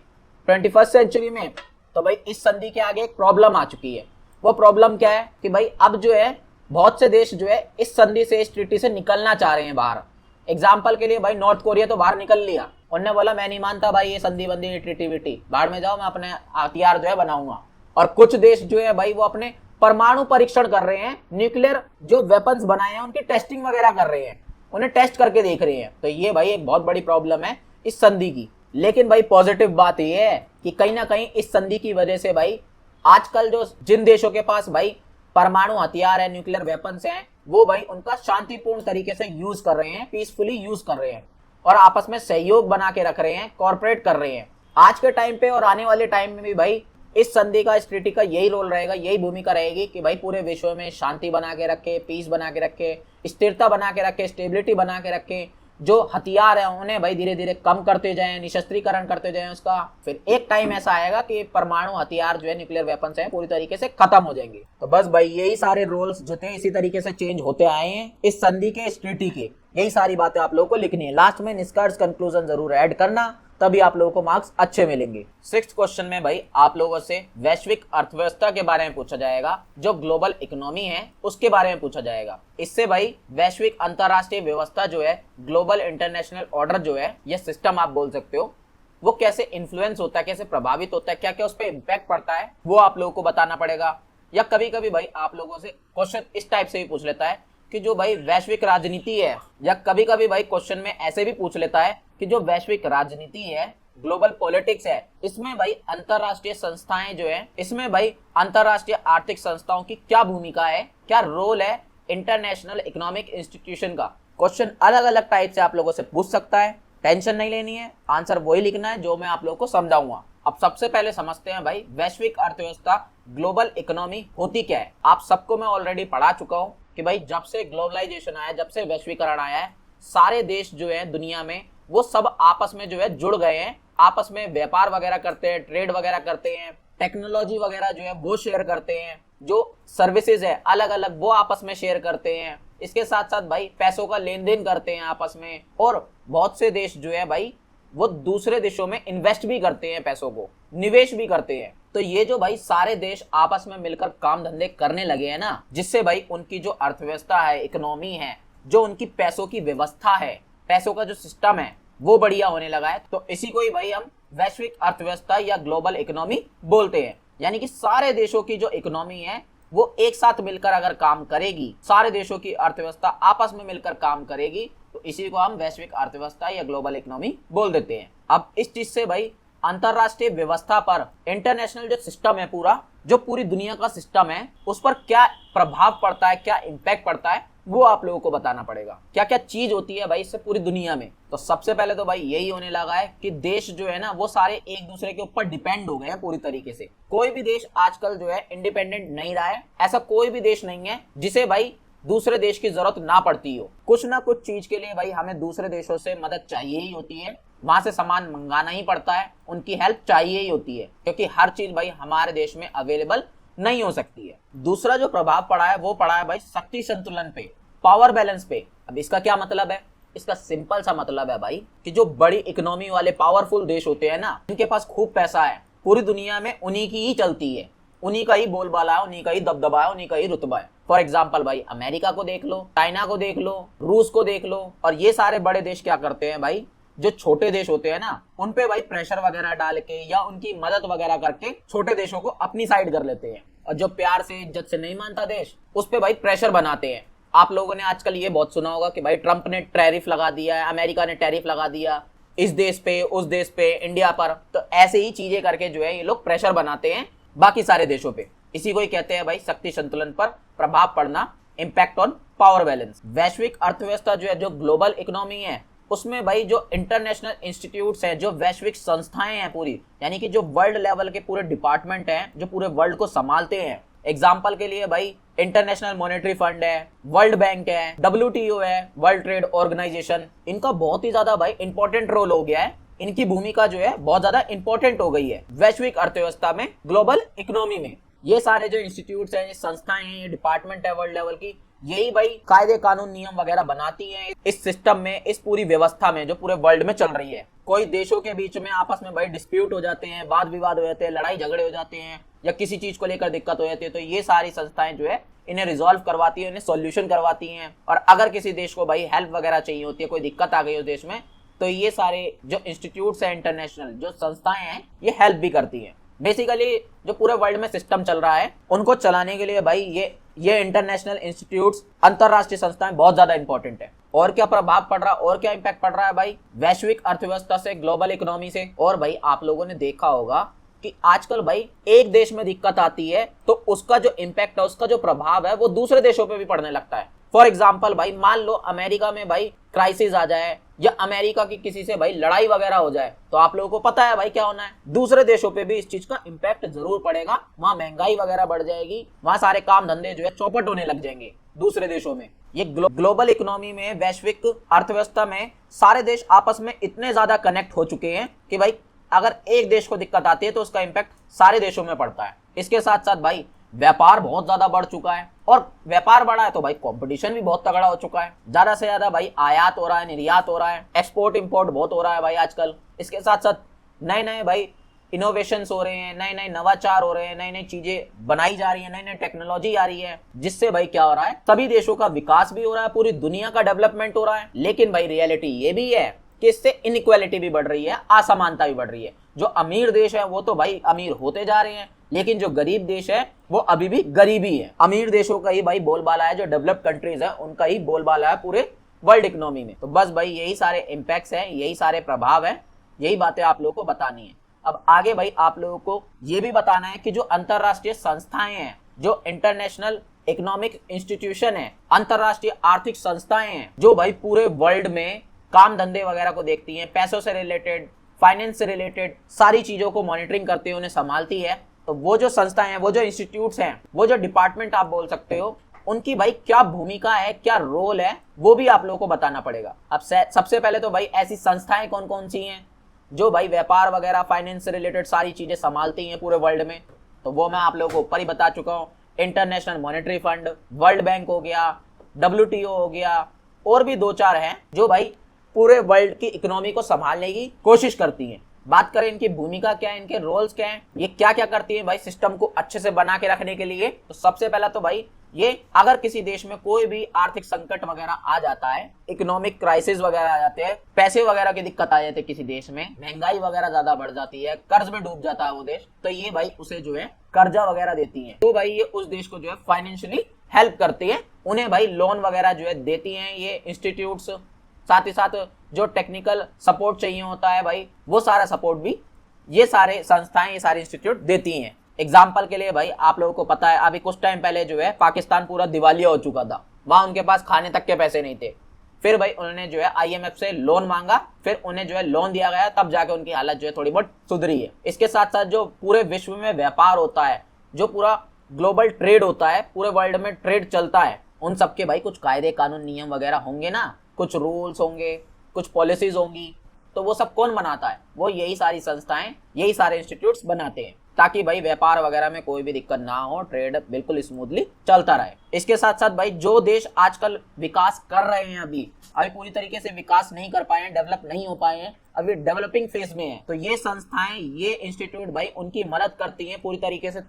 21st सेंचुरी में, तो भाई इस संधि के आगे एक प्रॉब्लम आ चुकी है। वो प्रॉब्लम क्या है कि भाई अब जो है बहुत से देश जो है इस संधि से, इस ट्रीटी से निकलना चाह रहे हैं बाहर। एग्जाम्पल के लिए भाई नॉर्थ कोरिया तो बाहर निकल लिया, उन्होंने बोला मैं नहीं मानता भाई ये संधि बंदी ट्रीटी विटी, बाहर में जाओ, मैं अपने हथियार जो है बनाऊंगा। और कुछ देश जो है भाई वो अपने परमाणु परीक्षण कर रहे हैं, न्यूक्लियर जो वेपन्स बनाए हैं उनकी टेस्टिंग वगैरह कर रहे हैं, उन्हें टेस्ट करके देख रहे हैं। तो ये भाई एक बहुत बड़ी प्रॉब्लम है इस संधि की। लेकिन भाई पॉजिटिव बात ये है कि कहीं ना कहीं इस संधि की वजह से भाई आजकल जो जिन देशों के पास भाई परमाणु हथियार है, न्यूक्लियर वेपन्स हैं, वो भाई उनका शांतिपूर्ण तरीके से यूज कर रहे हैं, पीसफुली यूज कर रहे हैं और आपस में सहयोग बना के रख रहे हैं, कॉर्पोरेट कर रहे हैं। आज के टाइम पे और आने वाले टाइम में भी भाई इस संधि का, इस ट्रीटी का यही रोल रहेगा, यही भूमिका रहेगी कि भाई पूरे विश्व में शांति बना के रखे, पीस बना के रखे, स्थिरता बना के रखे, स्टेबिलिटी बना के रखे। जो हथियार है उन्हें भाई धीरे धीरे कम करते जाएं, निशस्त्रीकरण करते जाएं उसका। फिर एक टाइम ऐसा आएगा कि परमाणु हथियार जो है, न्यूक्लियर वेपन्स हैं, पूरी तरीके से खत्म हो जाएंगे। तो बस भाई यही सारे रोल्स जो थे इसी तरीके से चेंज होते आए हैं इस संधि के, इस ट्रीटी के। यही सारी बातें आप लोगों को लिखनी है। लास्ट में निष्कर्ष कंक्लूजन जरूर ऐड करना, तभी आप लोगों को मार्क्स अच्छे मिलेंगे। 6th क्वेश्चन में भाई आप लोगों से वैश्विक अर्थव्यवस्था के बारे में पूछा जाएगा, जो ग्लोबल इकोनॉमी है उसके बारे में पूछा जाएगा। इससे भाई वैश्विक अंतरराष्ट्रीय व्यवस्था जो है, ग्लोबल इंटरनेशनल ऑर्डर जो है, यह सिस्टम आप बोल सकते हो, वो कैसे इन्फ्लुएंस होता है, कैसे प्रभावित होता है, क्या क्या उस पर इम्पैक्ट पड़ता है, वो आप लोगों को बताना पड़ेगा। या कभी कभी भाई आप लोगों से क्वेश्चन इस टाइप से भी पूछ लेता है कि जो भाई वैश्विक राजनीति है, या कभी कभी भाई क्वेश्चन में ऐसे भी पूछ लेता है कि जो वैश्विक राजनीति है, ग्लोबल पॉलिटिक्स है, इसमें भाई अंतरराष्ट्रीय संस्थाएं जो है, इसमें भाई अंतरराष्ट्रीय आर्थिक संस्थाओं की क्या भूमिका है, क्या रोल है इंटरनेशनल इकोनॉमिक इंस्टीट्यूशन का। क्वेश्चन अलग अलग टाइप से आप लोगों से पूछ सकता है, टेंशन नहीं लेनी है, आंसर वही लिखना है जो मैं आप लोगों को समझाऊंगा। अब सबसे पहले समझते हैं भाई वैश्विक अर्थव्यवस्था, ग्लोबल इकोनॉमी होती क्या है। आप सबको मैं ऑलरेडी पढ़ा चुका हूं कि भाई जब से ग्लोबलाइजेशन आया, जब से वैश्वीकरण आया है, सारे देश जो है दुनिया में वो सब आपस में जो है जुड़ गए हैं, आपस में व्यापार वगैरह करते हैं, ट्रेड वगैरह करते हैं, टेक्नोलॉजी वगैरह जो है वो शेयर करते हैं, जो सर्विसेज है अलग अलग वो आपस में शेयर करते हैं। इसके साथ साथ भाई पैसों का लेन देन करते हैं आपस में, और बहुत से देश जो है भाई वो दूसरे देशों में इन्वेस्ट भी करते हैं, पैसों को निवेश भी करते हैं। तो ये जो भाई सारे देश आपस में मिलकर काम धंधे करने लगे हैं ना, जिससे भाई उनकी जो अर्थव्यवस्था है, इकोनॉमी है, जो उनकी पैसों की व्यवस्था है, पैसों का जो सिस्टम है वो बढ़िया होने लगा है। तो इसी को ही भाई हम वैश्विक अर्थव्यवस्था या ग्लोबल इकोनॉमी बोलते हैं। यानी कि सारे देशों की जो इकोनॉमी है वो एक साथ मिलकर अगर काम करेगी, सारे देशों की अर्थव्यवस्था आपस में मिलकर काम करेगी, तो इसी को हम वैश्विक अर्थव्यवस्था या ग्लोबल इकोनॉमी बोल देते हैं। अब इस चीज से भाई अंतरराष्ट्रीय व्यवस्था पर, इंटरनेशनल जो सिस्टम है पूरा, जो पूरी दुनिया का सिस्टम है, उस पर क्या प्रभाव पड़ता है, क्या इंपैक्ट पड़ता है, वो आप लोगों को बताना पड़ेगा। क्या क्या चीज होती है भाई इससे पूरी दुनिया में। तो सबसे पहले तो भाई यही होने लगा है कि देश जो है ना वो सारे एक दूसरे के ऊपर डिपेंड हो गए हैं पूरी तरीके से। कोई भी देश आजकल जो है इंडिपेंडेंट नहीं रहा है। ऐसा कोई भी देश नहीं है जिसे भाई दूसरे देश की जरूरत ना पड़ती हो। कुछ ना कुछ चीज के लिए भाई हमें दूसरे देशों से मदद चाहिए ही होती है, वहां से सामान मंगाना ही पड़ता है, उनकी हेल्प चाहिए ही होती है, क्योंकि हर चीज भाई हमारे देश में अवेलेबल नहीं हो सकती है। दूसरा जो प्रभाव पड़ा है वो पड़ा है भाई शक्ति संतुलन पे, पावर बैलेंस पे। अब इसका क्या मतलब है? इसका सिंपल सा मतलब है भाई कि जो बड़ी इकोनॉमी वाले पावरफुल देश होते हैं ना, इनके पास खूब पैसा है, पूरी दुनिया में उन्हीं की ही चलती है, उन्हीं का ही बोलबाला है, उन्हीं का ही दबदबा है, उन्हीं का ही रुतबा है। फॉर एग्जाम्पल भाई अमेरिका को देख लो, चाइना को देख लो, रूस को देख लो। और ये सारे बड़े देश क्या करते हैं भाई, जो छोटे देश होते हैं ना उन पे भाई प्रेशर वगैरह डाल के या उनकी मदद वगैरह करके छोटे देशों को अपनी साइड कर लेते हैं, और जो प्यार से इज्जत से नहीं मानता देश उस पे भाई प्रेशर बनाते हैं। आप लोगों ने आजकल ये बहुत सुना होगा कि भाई ट्रंप ने टैरिफ लगा दिया है, अमेरिका ने टैरिफ लगा दिया इस देश पे, उस देश पे, इंडिया पर। तो ऐसे ही चीजें करके जो है ये लोग प्रेशर बनाते हैं बाकी सारे देशों पे। इसी को ही कहते हैं भाई शक्ति संतुलन पर प्रभाव पड़ना, इम्पैक्ट ऑन पावर बैलेंस। वैश्विक अर्थव्यवस्था जो है, जो ग्लोबल इकोनॉमी है, उसमें भाई जो इंटरनेशनल इंस्टीट्यूट्स हैं, जो वैश्विक संस्थाएं हैं पूरी, यानी कि जो वर्ल्ड लेवल के पूरे डिपार्टमेंट हैं जो पूरे वर्ल्ड को संभालते हैं। एग्जाम्पल के लिए भाई इंटरनेशनल मॉनेटरी फंड है, वर्ल्ड बैंक है, WTO है, वर्ल्ड ट्रेड ऑर्गेनाइजेशन, इनका बहुत ही ज्यादा भाई इंपॉर्टेंट रोल हो गया है। इनकी भूमिका जो है बहुत ज्यादा इंपॉर्टेंट हो गई है वैश्विक अर्थव्यवस्था में, ग्लोबल इकोनॉमी में। ये सारे जो इंस्टीट्यूट्स हैं, ये संस्थाएं हैं, ये डिपार्टमेंट है वर्ल्ड लेवल की, यही भाई कायदे कानून नियम वगैरह बनाती हैं इस सिस्टम में, इस पूरी व्यवस्था में जो पूरे वर्ल्ड में चल रही है। कोई देशों के बीच में आपस में भाई डिस्प्यूट हो जाते हैं, वाद विवाद हो जाते हैं, लड़ाई झगड़े हो जाते हैं, या किसी चीज को लेकर दिक्कत हो जाती है, तो ये सारी संस्थाएं जो है इन्हें रिजॉल्व करवाती है, इन्हें सॉल्यूशन करवाती हैं। और अगर किसी देश को भाई हेल्प वगैरह चाहिए होती है, कोई दिक्कत आ गई उस देश में, तो ये सारे जो इंस्टीट्यूट्स हैं, इंटरनेशनल जो संस्थाएं हैं, ये हेल्प भी करती हैं। बेसिकली जो पूरे वर्ल्ड में सिस्टम चल रहा है उनको चलाने के लिए भाई ये इंटरनेशनल इंस्टीट्यूट्स, अंतरराष्ट्रीय संस्थाएं बहुत ज्यादा इंपॉर्टेंट है। और क्या प्रभाव पड़ रहा है, और क्या इंपैक्ट पड़ रहा है भाई वैश्विक अर्थव्यवस्था से, ग्लोबल इकोनॉमी से। और भाई आप लोगों ने देखा होगा कि आजकल भाई एक देश में दिक्कत आती है तो उसका जो इंपैक्ट है, उसका जो प्रभाव है, वो दूसरे देशों पे भी पड़ने लगता है। फॉर एग्जाम्पल भाई मान लो अमेरिका में भाई क्राइसिस आ जाए, या अमेरिका की किसी से भाई लड़ाई वगैरह हो जाए, तो आप लोगों को पता है भाई क्या होना है, दूसरे देशों पे भी इस चीज का इंपैक्ट जरूर पड़ेगा। वहां महंगाई वगैरह बढ़ जाएगी, वहां सारे काम धंधे जो है चौपट होने लग जाएंगे दूसरे देशों में। ये ग्लोबल इकोनॉमी में, वैश्विक अर्थव्यवस्था में सारे देश आपस में इतने ज्यादा कनेक्ट हो चुके हैं कि भाई अगर एक देश को दिक्कत आती है तो उसका इंपैक्ट सारे देशों में पड़ता है। इसके साथ साथ भाई व्यापार बहुत ज्यादा बढ़ चुका है, और व्यापार बढ़ा है तो भाई कंपटीशन भी बहुत तगड़ा हो चुका है। ज्यादा से ज्यादा भाई आयात हो रहा है, निर्यात हो रहा है, एक्सपोर्ट इंपोर्ट बहुत हो रहा है भाई आजकल। इसके साथ साथ नए नए भाई इनोवेशंस हो रहे हैं, नए नए नवाचार हो रहे हैं, नई नई चीजें बनाई जा रही है, नई नई टेक्नोलॉजी आ रही है, जिससे भाई क्या हो रहा है, सभी देशों का विकास भी हो रहा है, पूरी दुनिया का डेवलपमेंट हो रहा है। लेकिन भाई रियलिटी ये भी है कि इससे इनइक्वालिटी भी बढ़ रही है, असमानता भी बढ़ रही है। जो अमीर देश है वो तो भाई अमीर होते जा रहे हैं, लेकिन जो गरीब देश है वो अभी भी गरीबी है। अमीर देशों का ही भाई बोलबाला है, जो डेवलप्ड कंट्रीज है उनका ही बोलबाला है पूरे वर्ल्ड इकोनॉमी में। तो बस भाई यही सारे इम्पैक्ट्स हैं, यही सारे प्रभाव हैं, यही बातें आप लोगों को बतानी है। अब आगे भाई आप लोगों को ये भी बताना है कि जो अंतरराष्ट्रीय संस्थाएं हैं, जो इंटरनेशनल इकोनॉमिक इंस्टीट्यूशन है, अंतरराष्ट्रीय आर्थिक संस्थाएं हैं, जो भाई पूरे वर्ल्ड में काम धंधे वगैरह को देखती हैं, पैसों से रिलेटेड, फाइनेंस से रिलेटेड सारी चीजों को मॉनिटरिंग करते हुए उन्हें संभालती है, तो वो जो संस्थाएं हैं, वो जो इंस्टीट्यूट्स हैं, वो जो डिपार्टमेंट आप बोल सकते हो, उनकी भाई क्या भूमिका है, क्या रोल है, वो भी आप लोगों को बताना पड़ेगा। अब सबसे पहले तो भाई ऐसी संस्थाएं कौन कौन सी हैं जो भाई व्यापार वगैरह, फाइनेंस से रिलेटेड सारी चीजें संभालती हैं पूरे वर्ल्ड में, तो वो मैं आप लोगों को ऊपर ही बता चुका हूँ। International monetary fund, world bank हो गया, WTO हो गया, और भी दो चार हैं जो भाई पूरे वर्ल्ड की इकोनॉमी को संभालने की कोशिश करती हैं। बात करें इनकी भूमिका क्या है, इनके रोल्स क्या हैं, ये क्या क्या करती है भाई सिस्टम को अच्छे से बना के रखने के लिए, तो सबसे पहला तो भाई ये अगर किसी देश में कोई भी आर्थिक संकट वगैरह आ जाता है, इकोनॉमिक क्राइसिस वगैरह आ जाते हैं, पैसे वगैरह की दिक्कत आ जाती है किसी देश में, महंगाई वगैरह ज्यादा बढ़ जाती है, कर्ज में डूब जाता है वो देश, तो ये भाई उसे जो है कर्जा वगैरह देती है। तो भाई ये उस देश को जो है फाइनेंशियली हेल्प करती है, उन्हें भाई लोन वगैरह जो है देती है ये इंस्टीट्यूट्स। साथ ही साथ जो टेक्निकल सपोर्ट चाहिए होता है भाई, वो सारा सपोर्ट भी ये सारे संस्थाएं, ये सारे इंस्टीट्यूट देती हैं। एग्जाम्पल के लिए भाई आप लोगों को पता है अभी कुछ टाइम पहले जो है पाकिस्तान पूरा दिवालिया हो चुका था, वहां उनके पास खाने तक के पैसे नहीं थे। फिर भाई उन्होंने जो है IMF से लोन मांगा, फिर उन्हें जो है लोन दिया गया, तब जाके उनकी हालत जो है थोड़ी बहुत सुधरी है। इसके साथ साथ जो पूरे विश्व में व्यापार होता है, जो पूरा ग्लोबल ट्रेड होता है, पूरे वर्ल्ड में ट्रेड चलता है, उन सबके भाई कुछ कायदे कानून नियम वगैरह होंगे ना, कुछ रूल्स होंगे, कुछ पॉलिसीज होंगी, तो वो सब कौन बनाता है, वो यही सारी संस्थाएं, यही सारे इंस्टीट्यूट्स बनाते हैं, ताकि भाई व्यापार वगैरह में कोई भी दिक्कत ना हो, ट्रेड बिल्कुल स्मूथली चलता रहे। इसके साथ साथ भाई जो देश आजकल विकास कर रहे हैं, अभी पूरी तरीके से विकास नहीं कर पाए हैं, डेवलप नहीं हो पाए हैं, अभी डेवलपिंग फेज में है, तो ये संस्थाएं, ये इंस्टीट्यूट भाई उनकी मदद करती हैं पूरी तरीके से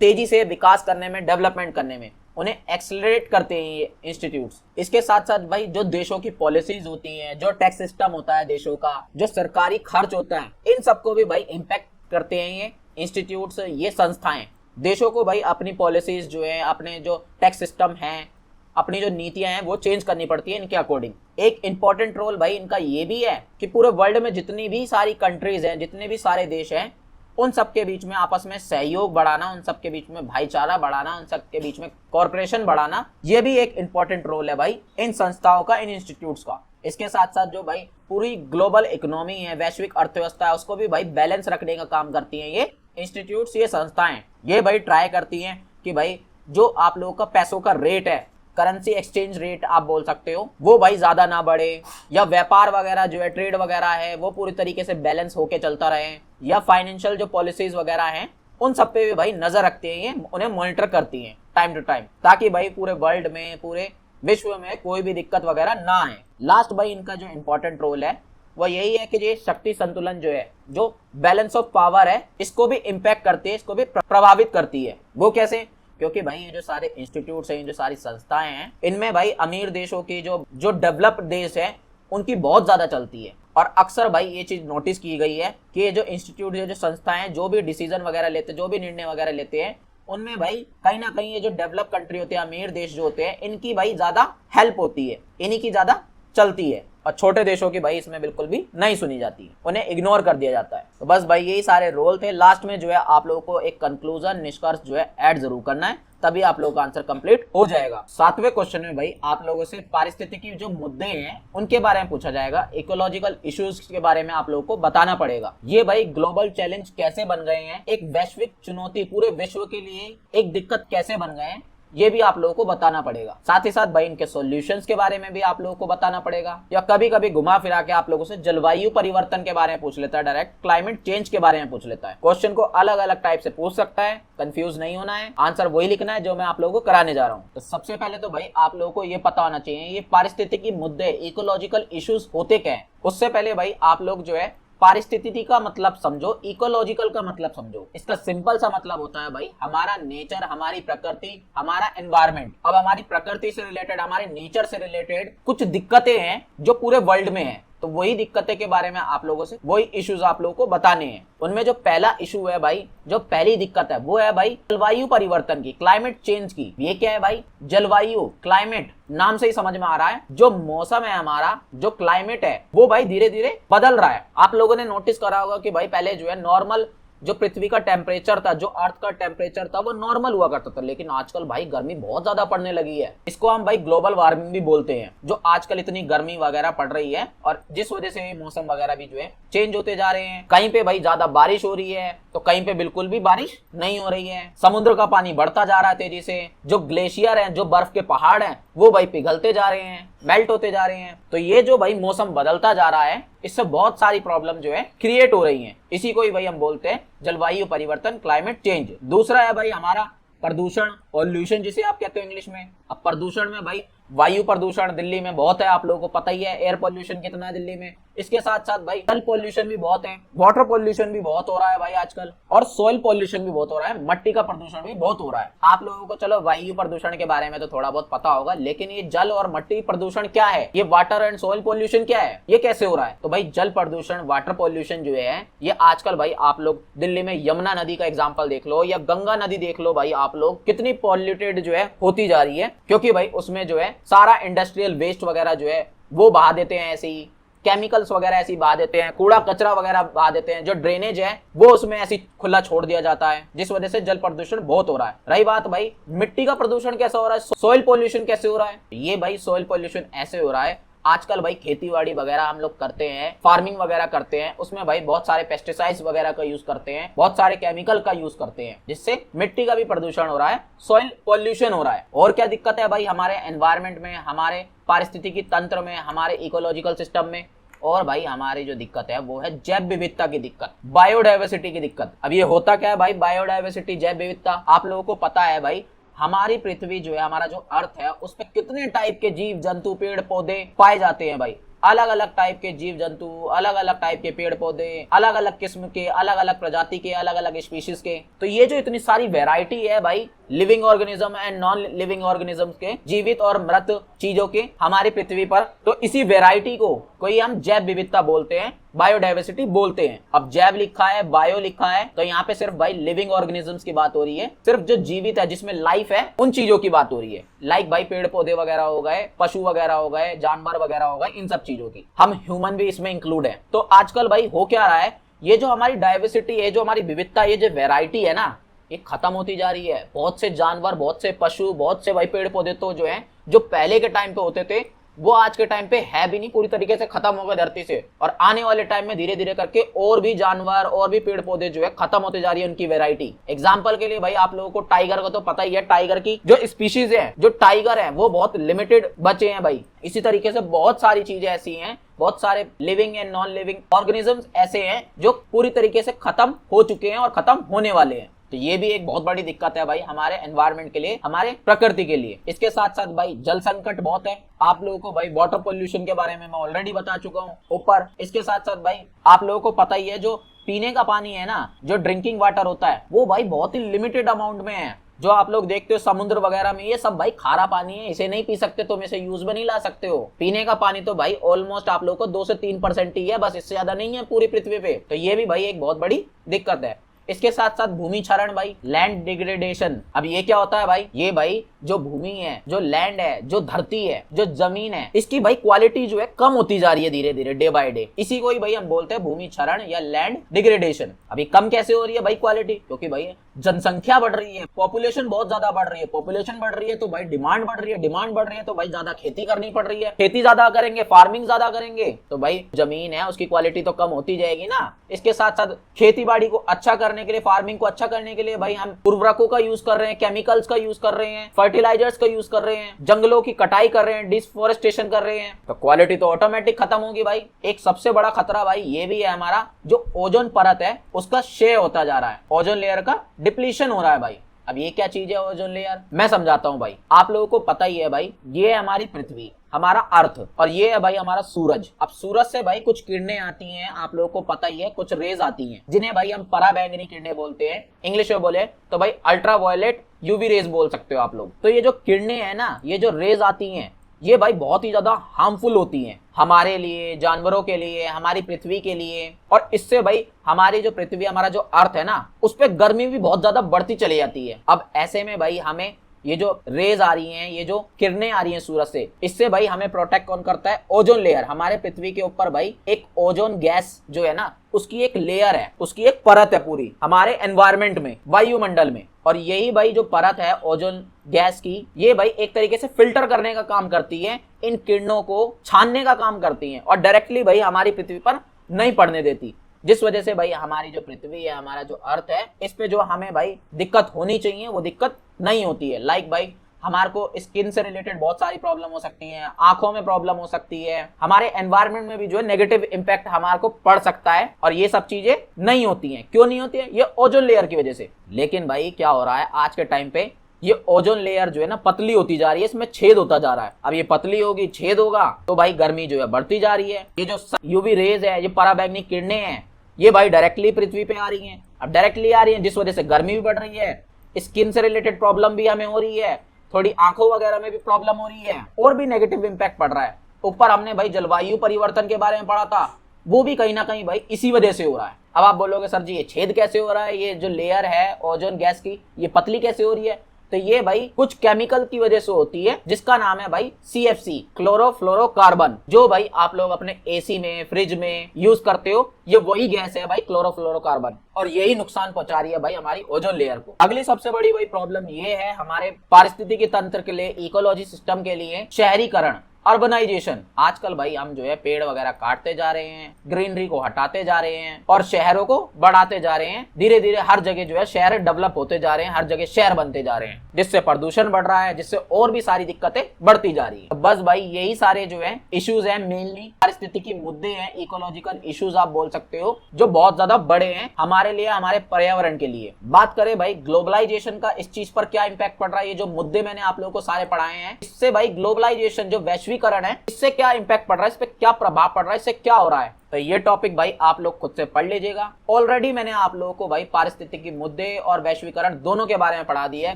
तेजी से विकास करने में, डेवलपमेंट करने में, उन्हें एक्सेलरेट करते हैं ये इंस्टीट्यूट्स। इसके साथ साथ भाई जो देशों की पॉलिसीज होती हैं, जो टैक्स सिस्टम होता है देशों का, जो सरकारी खर्च होता है, इन सबको भी भाई इम्पैक्ट करते हैं ये इंस्टीट्यूट्स, ये संस्थाएं। देशों को भाई अपनी पॉलिसीज जो है, अपने जो टैक्स सिस्टम है, अपनी जो नीतियां हैं, वो चेंज करनी पड़ती है इनके अकॉर्डिंग। एक इंपॉर्टेंट रोल भाई इनका ये भी है कि पूरे वर्ल्ड में जितनी भी सारी कंट्रीज हैं, जितने भी सारे देश हैं, उन सबके बीच में आपस में सहयोग बढ़ाना, उन सबके बीच में भाईचारा बढ़ाना, उन सबके बीच में कॉर्पोरेशन बढ़ाना, ये भी एक इंपॉर्टेंट रोल है भाई इन संस्थाओं का, इन इंस्टीट्यूट्स का। इसके साथ साथ जो भाई पूरी ग्लोबल इकोनॉमी है, वैश्विक अर्थव्यवस्था है, उसको भी भाई बैलेंस रखने का काम करती हैं ये इंस्टीट्यूट्स, ये संस्थाएं। ये भाई ट्राई करती हैं कि भाई जो आप लोगों का पैसों का रेट है, करेंसी एक्सचेंज रेट आप बोल सकते हो, वो भाई ज्यादा ना बढ़े, या व्यापार वगैरह जो है, ट्रेड वगैरह है, वो पूरी तरीके से बैलेंस होके चलता रहे, या फाइनेंशियल जो पॉलिसीज वगैरह हैं उन सब पे भी भाई नजर रखती है, ये उन्हें मॉनिटर करती है टाइम टू टाइम, ताकि भाई पूरे वर्ल्ड में, पूरे विश्व में कोई भी दिक्कत वगैरह ना आए। लास्ट भाई इनका जो इंपॉर्टेंट रोल है वो यही है कि ये शक्ति संतुलन जो है, जो बैलेंस ऑफ पावर है, इसको भी इम्पैक्ट करती है, इसको भी प्रभावित करती है। वो कैसे? क्योंकि भाई ये जो सारे इंस्टीट्यूट्स हैं, जो सारी संस्थाएं हैं, इनमें भाई अमीर देशों की जो डेवलप्ड देश है उनकी बहुत ज्यादा चलती है। और अक्सर भाई ये चीज नोटिस की गई है कि ये जो इंस्टीट्यूट, जो संस्थाएं जो भी डिसीजन वगैरह लेते हैं, जो भी निर्णय वगैरह लेते हैं, उनमें भाई कहीं ना कहीं ये जो डेवलप कंट्री होते हैं, अमीर देश जो होते हैं, इनकी भाई ज्यादा हेल्प होती है, इन्हीं की ज्यादा चलती है। और छोटे देशों की भाई इसमें बिल्कुल भी नहीं सुनी जाती है, उन्हें इग्नोर कर दिया जाता है। तो बस भाई यही सारे रोल थे। लास्ट में जो है आप लोगों को एक कंक्लूजन, निष्कर्ष जो है ऐड जरूर करना है, तभी आप लोगों का आंसर कंप्लीट हो जाएगा। 7वें क्वेश्चन में भाई आप लोगों से पारिस्थितिकी जो मुद्दे हैं उनके बारे में पूछा जाएगा, इकोलॉजिकल इश्यूज के बारे में आप लोगों को बताना पड़ेगा। ये भाई ग्लोबल चैलेंज कैसे बन गए हैं, एक वैश्विक चुनौती पूरे विश्व के लिए एक दिक्कत कैसे बन गए हैं, ये भी आप लोगों को बताना पड़ेगा। साथ ही साथ भाई इनके सॉल्यूशंस के बारे में भी आप लोगों को बताना पड़ेगा। या कभी कभी घुमा फिरा के आप लोगों से जलवायु परिवर्तन के बारे में पूछ लेता है, डायरेक्ट क्लाइमेट चेंज के बारे में पूछ लेता है। क्वेश्चन को अलग अलग टाइप से पूछ सकता है, कंफ्यूज नहीं होना है, आंसर वही लिखना है जो मैं आप लोगों को कराने जा रहा हूँ। तो सबसे पहले तो भाई आप लोगों को ये पता होना चाहिए ये पारिस्थितिकी मुद्दे, इकोलॉजिकल इश्यूज होते क्या है। उससे पहले भाई आप लोग जो है पारिस्थितिकी का मतलब समझो, इकोलॉजिकल का मतलब समझो। इसका सिंपल सा मतलब होता है भाई हमारा नेचर, हमारी प्रकृति, हमारा एनवायरनमेंट। अब हमारी प्रकृति से रिलेटेड, हमारे नेचर से रिलेटेड कुछ दिक्कतें हैं जो पूरे वर्ल्ड में है, तो वही दिक्कतें के बारे में आप लोगों से, वही इश्यूज आप लोगों को बताने हैं। उनमें जो पहला इशू है भाई, जो पहली दिक्कत है वो है भाई जलवायु परिवर्तन की, क्लाइमेट चेंज की। ये क्या है भाई? जलवायु, क्लाइमेट, नाम से ही समझ में आ रहा है, जो मौसम है हमारा, जो क्लाइमेट है वो भाई धीरे धीरे बदल रहा है। आप लोगों ने नोटिस करा होगा कि भाई पहले जो है नॉर्मल जो पृथ्वी का टेम्परेचर था, जो अर्थ का टेम्परेचर था, वो नॉर्मल हुआ करता था, लेकिन आजकल भाई गर्मी बहुत ज्यादा पड़ने लगी है। इसको हम भाई ग्लोबल वार्मिंग भी बोलते हैं। जो आजकल इतनी गर्मी वगैरह पड़ रही है और जिस वजह से मौसम वगैरह भी जो है चेंज होते जा रहे हैं। कहीं पे भाई ज्यादा बारिश हो रही है तो कहीं पे बिल्कुल भी बारिश नहीं हो रही है। समुद्र का पानी बढ़ता जा रहा है तेजी से। जो ग्लेशियर है, जो बर्फ के पहाड़ हैं, वो भाई पिघलते जा रहे हैं, मेल्ट होते जा रहे हैं। तो ये जो भाई मौसम बदलता जा रहा है, इससे बहुत सारी प्रॉब्लम जो है क्रिएट हो रही हैं। इसी को ही भाई हम बोलते हैं जलवायु परिवर्तन, क्लाइमेट चेंज। दूसरा है भाई हमारा प्रदूषण, पॉल्यूशन जिसे आप कहते हो इंग्लिश में। अब प्रदूषण में भाई वायु प्रदूषण दिल्ली में बहुत है, आप लोगों को पता ही है। एयर पॉल्यूशन कितना है दिल्ली में। इसके साथ साथ भाई जल पॉल्यूशन भी बहुत है, वाटर पॉल्यूशन भी बहुत हो रहा है भाई आजकल, और सॉइल पॉल्यूशन भी बहुत हो रहा है, मट्टी का प्रदूषण भी बहुत हो रहा है। आप लोगों को चलो वायु प्रदूषण के बारे में तो थोड़ा बहुत पता होगा, लेकिन ये जल और मट्टी प्रदूषण क्या है, ये वाटर एंड सॉइल पॉल्यूशन क्या है, ये कैसे हो रहा है? तो भाई जल प्रदूषण, वाटर पॉल्यूशन जो है, ये आजकल भाई आप लोग दिल्ली में यमुना नदी का एग्जाम्पल देख लो या गंगा नदी देख लो भाई, आप लोग कितनी पॉल्यूटेड जो है होती जा रही है। क्योंकि भाई उसमें जो है सारा इंडस्ट्रियल वेस्ट वगैरह जो है वो बहा देते हैं, ऐसे ही केमिकल्स वगैरह ऐसी बहा देते हैं, कूड़ा कचरा वगैरह बहा देते हैं। जो ड्रेनेज है वो उसमें ऐसी खुला छोड़ दिया जाता है, जिस वजह से जल प्रदूषण बहुत हो रहा है। रही बात भाई मिट्टी का प्रदूषण कैसा हो रहा है, सॉइल पॉल्यूशन कैसे हो रहा है? ये भाई सॉइल पॉल्यूशन ऐसे हो रहा है, आजकल भाई खेतीबाड़ी वगैरह हम लोग करते हैं, फार्मिंग वगैरह करते हैं, उसमें भाई बहुत सारे पेस्टिसाइड्स वगैरह का यूज करते हैं, बहुत सारे केमिकल का यूज करते हैं, जिससे मिट्टी का भी प्रदूषण हो रहा है, सॉइल पॉल्यूशन हो रहा है। और क्या दिक्कत है भाई हमारे एनवायरमेंट में, हमारे पारिस्थितिकी तंत्र में, हमारे इकोलॉजिकल सिस्टम में? और भाई हमारी जो दिक्कत है वो है जैव विविधता की दिक्कत, बायोडाइवर्सिटी की दिक्कत। अब ये होता क्या है भाई बायोडाइवर्सिटी, जैव विविधता? आप लोगों को पता है भाई हमारी पृथ्वी जो है, हमारा जो अर्थ है, उस पर कितने टाइप के जीव जंतु, पेड़ पौधे पाए जाते हैं भाई। अलग अलग टाइप के जीव जंतु, अलग अलग टाइप के पेड़ पौधे, अलग अलग किस्म के, अलग अलग प्रजाति के, अलग अलग स्पीशीज के। तो ये जो इतनी सारी वैरायटी है भाई living organism and non living organism के, जीवित और मृत चीजों के हमारी पृथ्वी पर, तो इसी वैरायटी को कोई हम जैव विविधता बोलते हैं, बायोडाइवर्सिटी बोलते हैं। अब जैव लिखा है, बायो लिखा है, तो यहाँ पे सिर्फ भाई लिविंग ऑर्गेनिजम्स की बात हो रही है, सिर्फ जो जीवित है, जिसमें लाइफ है, उन चीजों की बात हो रही है। लाइक भाई पेड़ पौधे वगैरह हो गए, पशु वगैरह हो गए, जानवर वगैरह हो गए, इन सब चीजों की। हम ह्यूमन भी इसमें इंक्लूड है। तो आजकल भाई हो क्या रहा है, ये जो हमारी डाइवर्सिटी है, जो हमारी विविधता, ये जो वैरायटी है ना, ये खत्म होती जा रही है। बहुत से जानवर, बहुत से पशु, बहुत से भाई पेड़ पौधे तो जो है, जो पहले के टाइम पे होते थे, वो आज के टाइम पे है भी नहीं, पूरी तरीके से खत्म हो गए धरती से। और आने वाले टाइम में धीरे धीरे करके और भी जानवर और भी पेड़ पौधे जो है खत्म होते जा रही है, उनकी वैरायटी। एग्जांपल के लिए भाई आप लोगों को टाइगर का तो पता ही है, टाइगर की जो स्पीशीज है, जो टाइगर है, वो बहुत लिमिटेड बचे हैं भाई। इसी तरीके से बहुत सारी चीजें ऐसी हैं, बहुत सारे living and non living organisms ऐसे हैं जो पूरी तरीके से खत्म हो चुके हैं और खत्म होने वाले हैं। तो ये भी एक बहुत बड़ी दिक्कत है भाई हमारे एनवायरनमेंट के लिए, हमारे प्रकृति के लिए। इसके साथ साथ भाई जल संकट बहुत है। आप लोगों को भाई वाटर पोल्यूशन के बारे में मैं ऑलरेडी बता चुका हूँ ऊपर। इसके साथ साथ भाई आप लोगों को पता ही है जो पीने का पानी है ना, जो ड्रिंकिंग वाटर होता है, वो भाई बहुत ही लिमिटेड अमाउंट में है। जो आप लोग देखते हो समुद्र वगैरह में, ये सब भाई खारा पानी है, इसे नहीं पी सकते, तुम इसे यूज में नहीं ला सकते हो। पीने का पानी तो भाई ऑलमोस्ट आप लोग को 2 से 3% ही है, बस इससे ज्यादा नहीं है पूरी पृथ्वी पे। तो ये भी भाई एक बहुत बड़ी दिक्कत है। इसके साथ साथ भूमि क्षरण भाई, लैंड डिग्रेडेशन। अब ये क्या होता है भाई, ये भाई जो भूमि है, जो लैंड है, जो धरती है, जो जमीन है, इसकी भाई क्वालिटी जो है कम होती जा रही है धीरे धीरे, डे बाय डे। इसी को ही भाई हम बोलते हैं भूमि क्षरण या लैंड डिग्रेडेशन। अभी कम कैसे हो रही है भाई क्वालिटी, क्योंकि भाई जनसंख्या बढ़ रही है, पॉपुलेशन बहुत ज्यादा बढ़ रही है। पॉपुलेशन बढ़ रही है तो भाई डिमांड बढ़ रही है, डिमांड बढ़ रही है तो भाई ज्यादा खेती करनी पड़ रही है, खेती ज्यादा करेंगे, फार्मिंग ज्यादा करेंगे, तो भाई जमीन है उसकी क्वालिटी तो कम होती जाएगी ना। इसके साथ साथ खेती बाड़ी को अच्छा करने के लिए, फार्मिंग को अच्छा करने के लिए भाई हम उर्वरकों का यूज कर रहे हैं, केमिकल्स का यूज कर रहे हैं, फर्टिलाइजर्स का यूज कर रहे हैं, जंगलों की कटाई कर रहे हैं, डिफोरेस्टेशन कर रहे हैं, तो क्वालिटी तो ऑटोमेटिक खत्म होगी भाई। एक सबसे बड़ा खतरा भाई ये भी है, हमारा जो ओजोन परत है उसका क्षय होता जा रहा है, ओजोन लेयर का डिप्लीशन हो रहा है भाई। अब ये क्या चीज है ओजोन लेयर, मैं समझाता हूँ भाई। आप लोगों को पता ही है भाई, ये है हमारी पृथ्वी, हमारा अर्थ, और ये है भाई हमारा सूरज। अब सूरज से भाई कुछ किरणें आती हैं, आप लोगों को पता ही है, कुछ रेज आती हैं, जिन्हें भाई हम पराबैंगनी किरणें बोलते हैं। इंग्लिश में बोले तो भाई अल्ट्रावायलेट यूवी रेज बोल सकते हो आप लोग। तो ये जो किरणें हैं ना, ये जो रेज आती हैं, ये भाई बहुत ही ज्यादा हार्मफुल होती हैं हमारे लिए, जानवरों के लिए, हमारी पृथ्वी के लिए। और इससे भाई हमारी जो पृथ्वी, हमारा जो अर्थ है ना, उस पर गर्मी भी बहुत ज्यादा बढ़ती चली जाती है। अब ऐसे में भाई हमें ये जो रेज आ रही हैं, ये जो किरणें आ रही हैं सूरज से, इससे भाई हमें प्रोटेक्ट कौन करता है, ओजोन लेयर। हमारे पृथ्वी के ऊपर भाई एक ओजोन गैस जो है ना, उसकी एक लेयर है, उसकी एक परत है पूरी हमारे एनवायरमेंट में, वायुमंडल में। और यही भाई जो परत है ओजोन गैस की, ये भाई एक तरीके से फिल्टर करने का काम करती है, इन किरणों को छानने का काम करती है, और डायरेक्टली भाई हमारी पृथ्वी पर नहीं पड़ने देती। जिस वजह से भाई हमारी जो पृथ्वी है, हमारा जो अर्थ है, इस पे जो हमें भाई दिक्कत होनी चाहिए वो दिक्कत नहीं होती है। लाइक भाई हमारे को स्किन से रिलेटेड बहुत सारी प्रॉब्लम हो सकती है, आंखों में प्रॉब्लम हो सकती है, हमारे एनवायरनमेंट में भी जो है नेगेटिव इंपैक्ट हमारे को पड़ सकता है, और ये सब चीजें नहीं होती हैं। क्यों नहीं होती है, ये ओजोन लेयर की वजह से। लेकिन भाई क्या हो रहा है आज के टाइम पे, ये ओजोन लेयर जो है ना पतली होती जा रही है, इसमें छेद होता जा रहा है। अब ये पतली होगी, छेद होगा, तो भाई गर्मी जो है बढ़ती जा रही है। ये जो यूवी रेज है, ये पराबैंगनी किरणें हैं, ये भाई डायरेक्टली पृथ्वी पे आ रही हैं। अब डायरेक्टली आ रही हैं, जिस वजह से गर्मी भी बढ़ रही है, स्किन से रिलेटेड प्रॉब्लम भी हमें हो रही है, थोड़ी आंखों वगैरह में भी प्रॉब्लम हो रही है, और भी नेगेटिव इंपैक्ट पड़ रहा है। ऊपर हमने भाई जलवायु परिवर्तन के बारे में पढ़ा था, वो भी कहीं ना कहीं भाई इसी वजह से हो रहा है। अब आप बोलोगे सर जी ये छेद कैसे हो रहा है, ये जो लेयर है ओजोन गैस की, ये पतली कैसे हो रही है, तो ये भाई कुछ केमिकल की वजह से होती है, जिसका नाम है भाई CFC, क्लोरोफ्लोरोकार्बन। जो भाई आप लोग अपने एसी में, फ्रिज में यूज करते हो, ये वही गैस है भाई क्लोरोफ्लोरोकार्बन, और यही नुकसान पहुंचा रही है भाई हमारी ओजोन लेयर को। अगली सबसे बड़ी भाई प्रॉब्लम ये है हमारे पारिस्थितिकी तंत्र के लिए, इकोलॉजी सिस्टम के लिए, शहरीकरण, अर्बनाइजेशन। आजकल भाई हम जो है पेड़ वगैरह काटते जा रहे हैं, ग्रीनरी को हटाते जा रहे हैं, और शहरों को बढ़ाते जा रहे हैं। धीरे धीरे हर जगह जो है शहर डेवलप होते जा रहे हैं, हर जगह शहर बनते जा रहे हैं, जिससे प्रदूषण बढ़ रहा है, जिससे और भी सारी दिक्कतें बढ़ती जा रही है। तो बस भाई यही सारे जो है इश्यूज हैं, मेनली पारिस्थितिकी मुद्दे हैं, इकोलॉजिकल इश्यूज आप बोल सकते हो, जो बहुत ज्यादा बड़े हैं हमारे लिए, हमारे पर्यावरण के लिए। बात करें भाई ग्लोबलाइजेशन का, इस चीज पर क्या इंपैक्ट पड़ रहा है, ये जो मुद्दे मैंने आप लोगों को सारे पढ़ाए हैं, इससे भाई ग्लोबलाइजेशन जो वैश्वीकरण है, इससे क्या इंपैक्ट पड़ रहा है, इस पे क्या प्रभाव पड़ रहा है, इससे क्या हो रहा है, तो ये टॉपिक भाई आप लोग खुद से पढ़ लीजिएगा। ऑलरेडी मैंने आप लोगों को भाई पारिस्थितिकी मुद्दे और वैश्वीकरण दोनों के बारे में पढ़ा दिया है,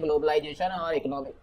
ग्लोबलाइजेशन और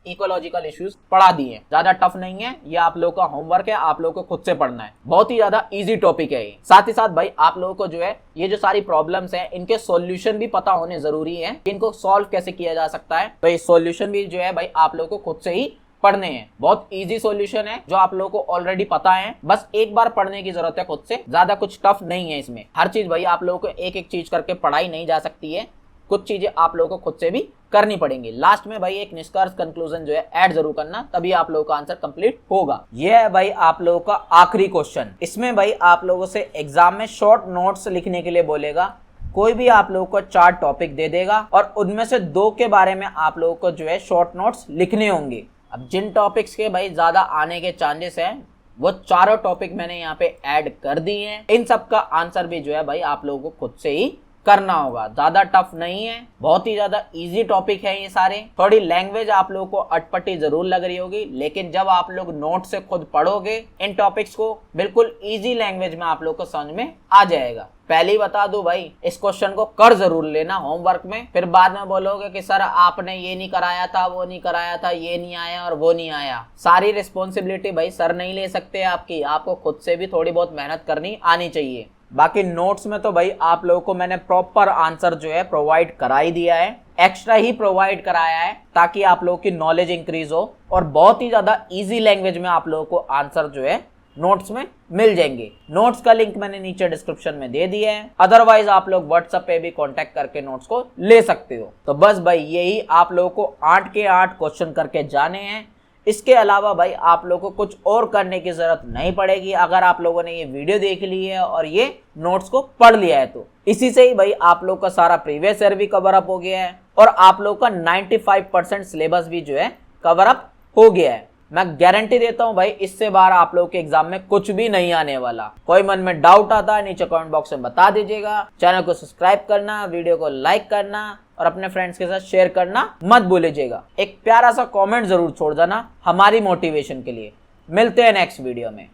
इकोलॉजिकल इश्यूज पढ़ा दिए हैं। ज्यादा टफ नहीं है, ये आप लोगों का होमवर्क है, आप लोगों को खुद से पढ़ना है, बहुत ही ज्यादा इजी टॉपिक है ये। साथ ही साथ भाई आप लोगों को जो है ये जो सारी प्रॉब्लम्स हैं, इनके सॉल्यूशन भी पता होने जरूरी है, इनको सॉल्व कैसे किया जा सकता है। तो ये सॉल्यूशन भी जो है भाई आप लोगों को खुद से ही पढ़ने हैं। बहुत इजी सॉल्यूशन है, जो आप लोगों को ऑलरेडी पता है, बस एक बार पढ़ने की जरूरत है खुद से, ज्यादा कुछ टफ नहीं है इसमें। हर चीज भाई आप लोगों को एक एक चीज करके पढ़ाई नहीं जा सकती है, कुछ चीजें आप लोगों को खुद से भी करनी पड़ेंगी। लास्ट में भाई एक निष्कर्ष कंक्लूजन जो है ऐड जरूर करना, तभी आप लोगों का आंसर कंप्लीट होगा। यह है भाई आप लोगों का आखिरी क्वेश्चन। इसमें भाई आप लोगों से एग्जाम में शॉर्ट नोट्स लिखने के लिए बोलेगा। कोई भी आप लोगों को 4 टॉपिक दे देगा, और उनमें से 2 के बारे में आप लोगों को जो है शॉर्ट नोट्स लिखने होंगे। अब जिन टॉपिक्स के भाई ज्यादा आने के चांसेस हैं, वो चारों टॉपिक मैंने यहाँ पे ऐड कर दिए हैं। इन सब का आंसर भी जो है भाई आप लोगों को खुद से ही करना होगा। ज्यादा टफ नहीं है, बहुत ही ज्यादा इजी टॉपिक है ये सारे। थोड़ी लैंग्वेज आप लोगों को अटपटी जरूर लग रही होगी, लेकिन जब आप लोग नोट से खुद पढ़ोगे इन टॉपिक्स को, बिल्कुल इजी लैंग्वेज में आप लोग को समझ में आ जाएगा। पहले ही बता दूं भाई, इस क्वेश्चन को कर जरूर लेना होमवर्क में, फिर बाद में बोलोगे कि सर आपने ये नहीं कराया था, वो नहीं कराया था, ये नहीं आया और वो नहीं आया। सारी रिस्पॉन्सिबिलिटी भाई सर नहीं ले सकते आपकी, आपको खुद से भी थोड़ी बहुत मेहनत करनी आनी चाहिए। बाकी नोट्स में तो भाई आप लोगों को मैंने प्रॉपर आंसर जो है प्रोवाइड करा ही दिया है, एक्स्ट्रा ही प्रोवाइड कराया है ताकि आप लोगों की नॉलेज इंक्रीज हो और बहुत ही ज्यादा इजी लैंग्वेज में आप लोगों को आंसर जो है नोट्स में मिल जाएंगे। नोट्स का लिंक मैंने नीचे डिस्क्रिप्शन में दे दिया है, अदरवाइज आप लोग व्हाट्सएप पे भी कांटेक्ट करके नोट्स को ले सकते हो। तो बस भाई यही आप लोगों को 8 के 8 क्वेश्चन करके जाने हैं। इसके अलावा भाई आप लोगों को कुछ और करने की जरूरत नहीं पड़ेगी अगर आप लोगों ने ये वीडियो देख ली है और ये नोट्स को पढ़ लिया है तो। इसी से ही भाई आप लोग का सारा प्रीवियस ईयर भी कवर अप हो गया है और आप लोग का 95% सिलेबस भी जो है कवर अप हो गया है। मैं गारंटी देता हूं भाई इससे बाहर आप लोगों के एग्जाम में कुछ भी नहीं आने वाला। कोई मन में डाउट आता है नीचे कमेंट बॉक्स में बता दीजिएगा। चैनल को सब्सक्राइब करना, वीडियो को लाइक करना और अपने फ्रेंड्स के साथ शेयर करना मत भूलिएगा। एक प्यारा सा कमेंट जरूर छोड़ देना हमारी मोटिवेशन के लिए। मिलते हैं नेक्स्ट वीडियो में।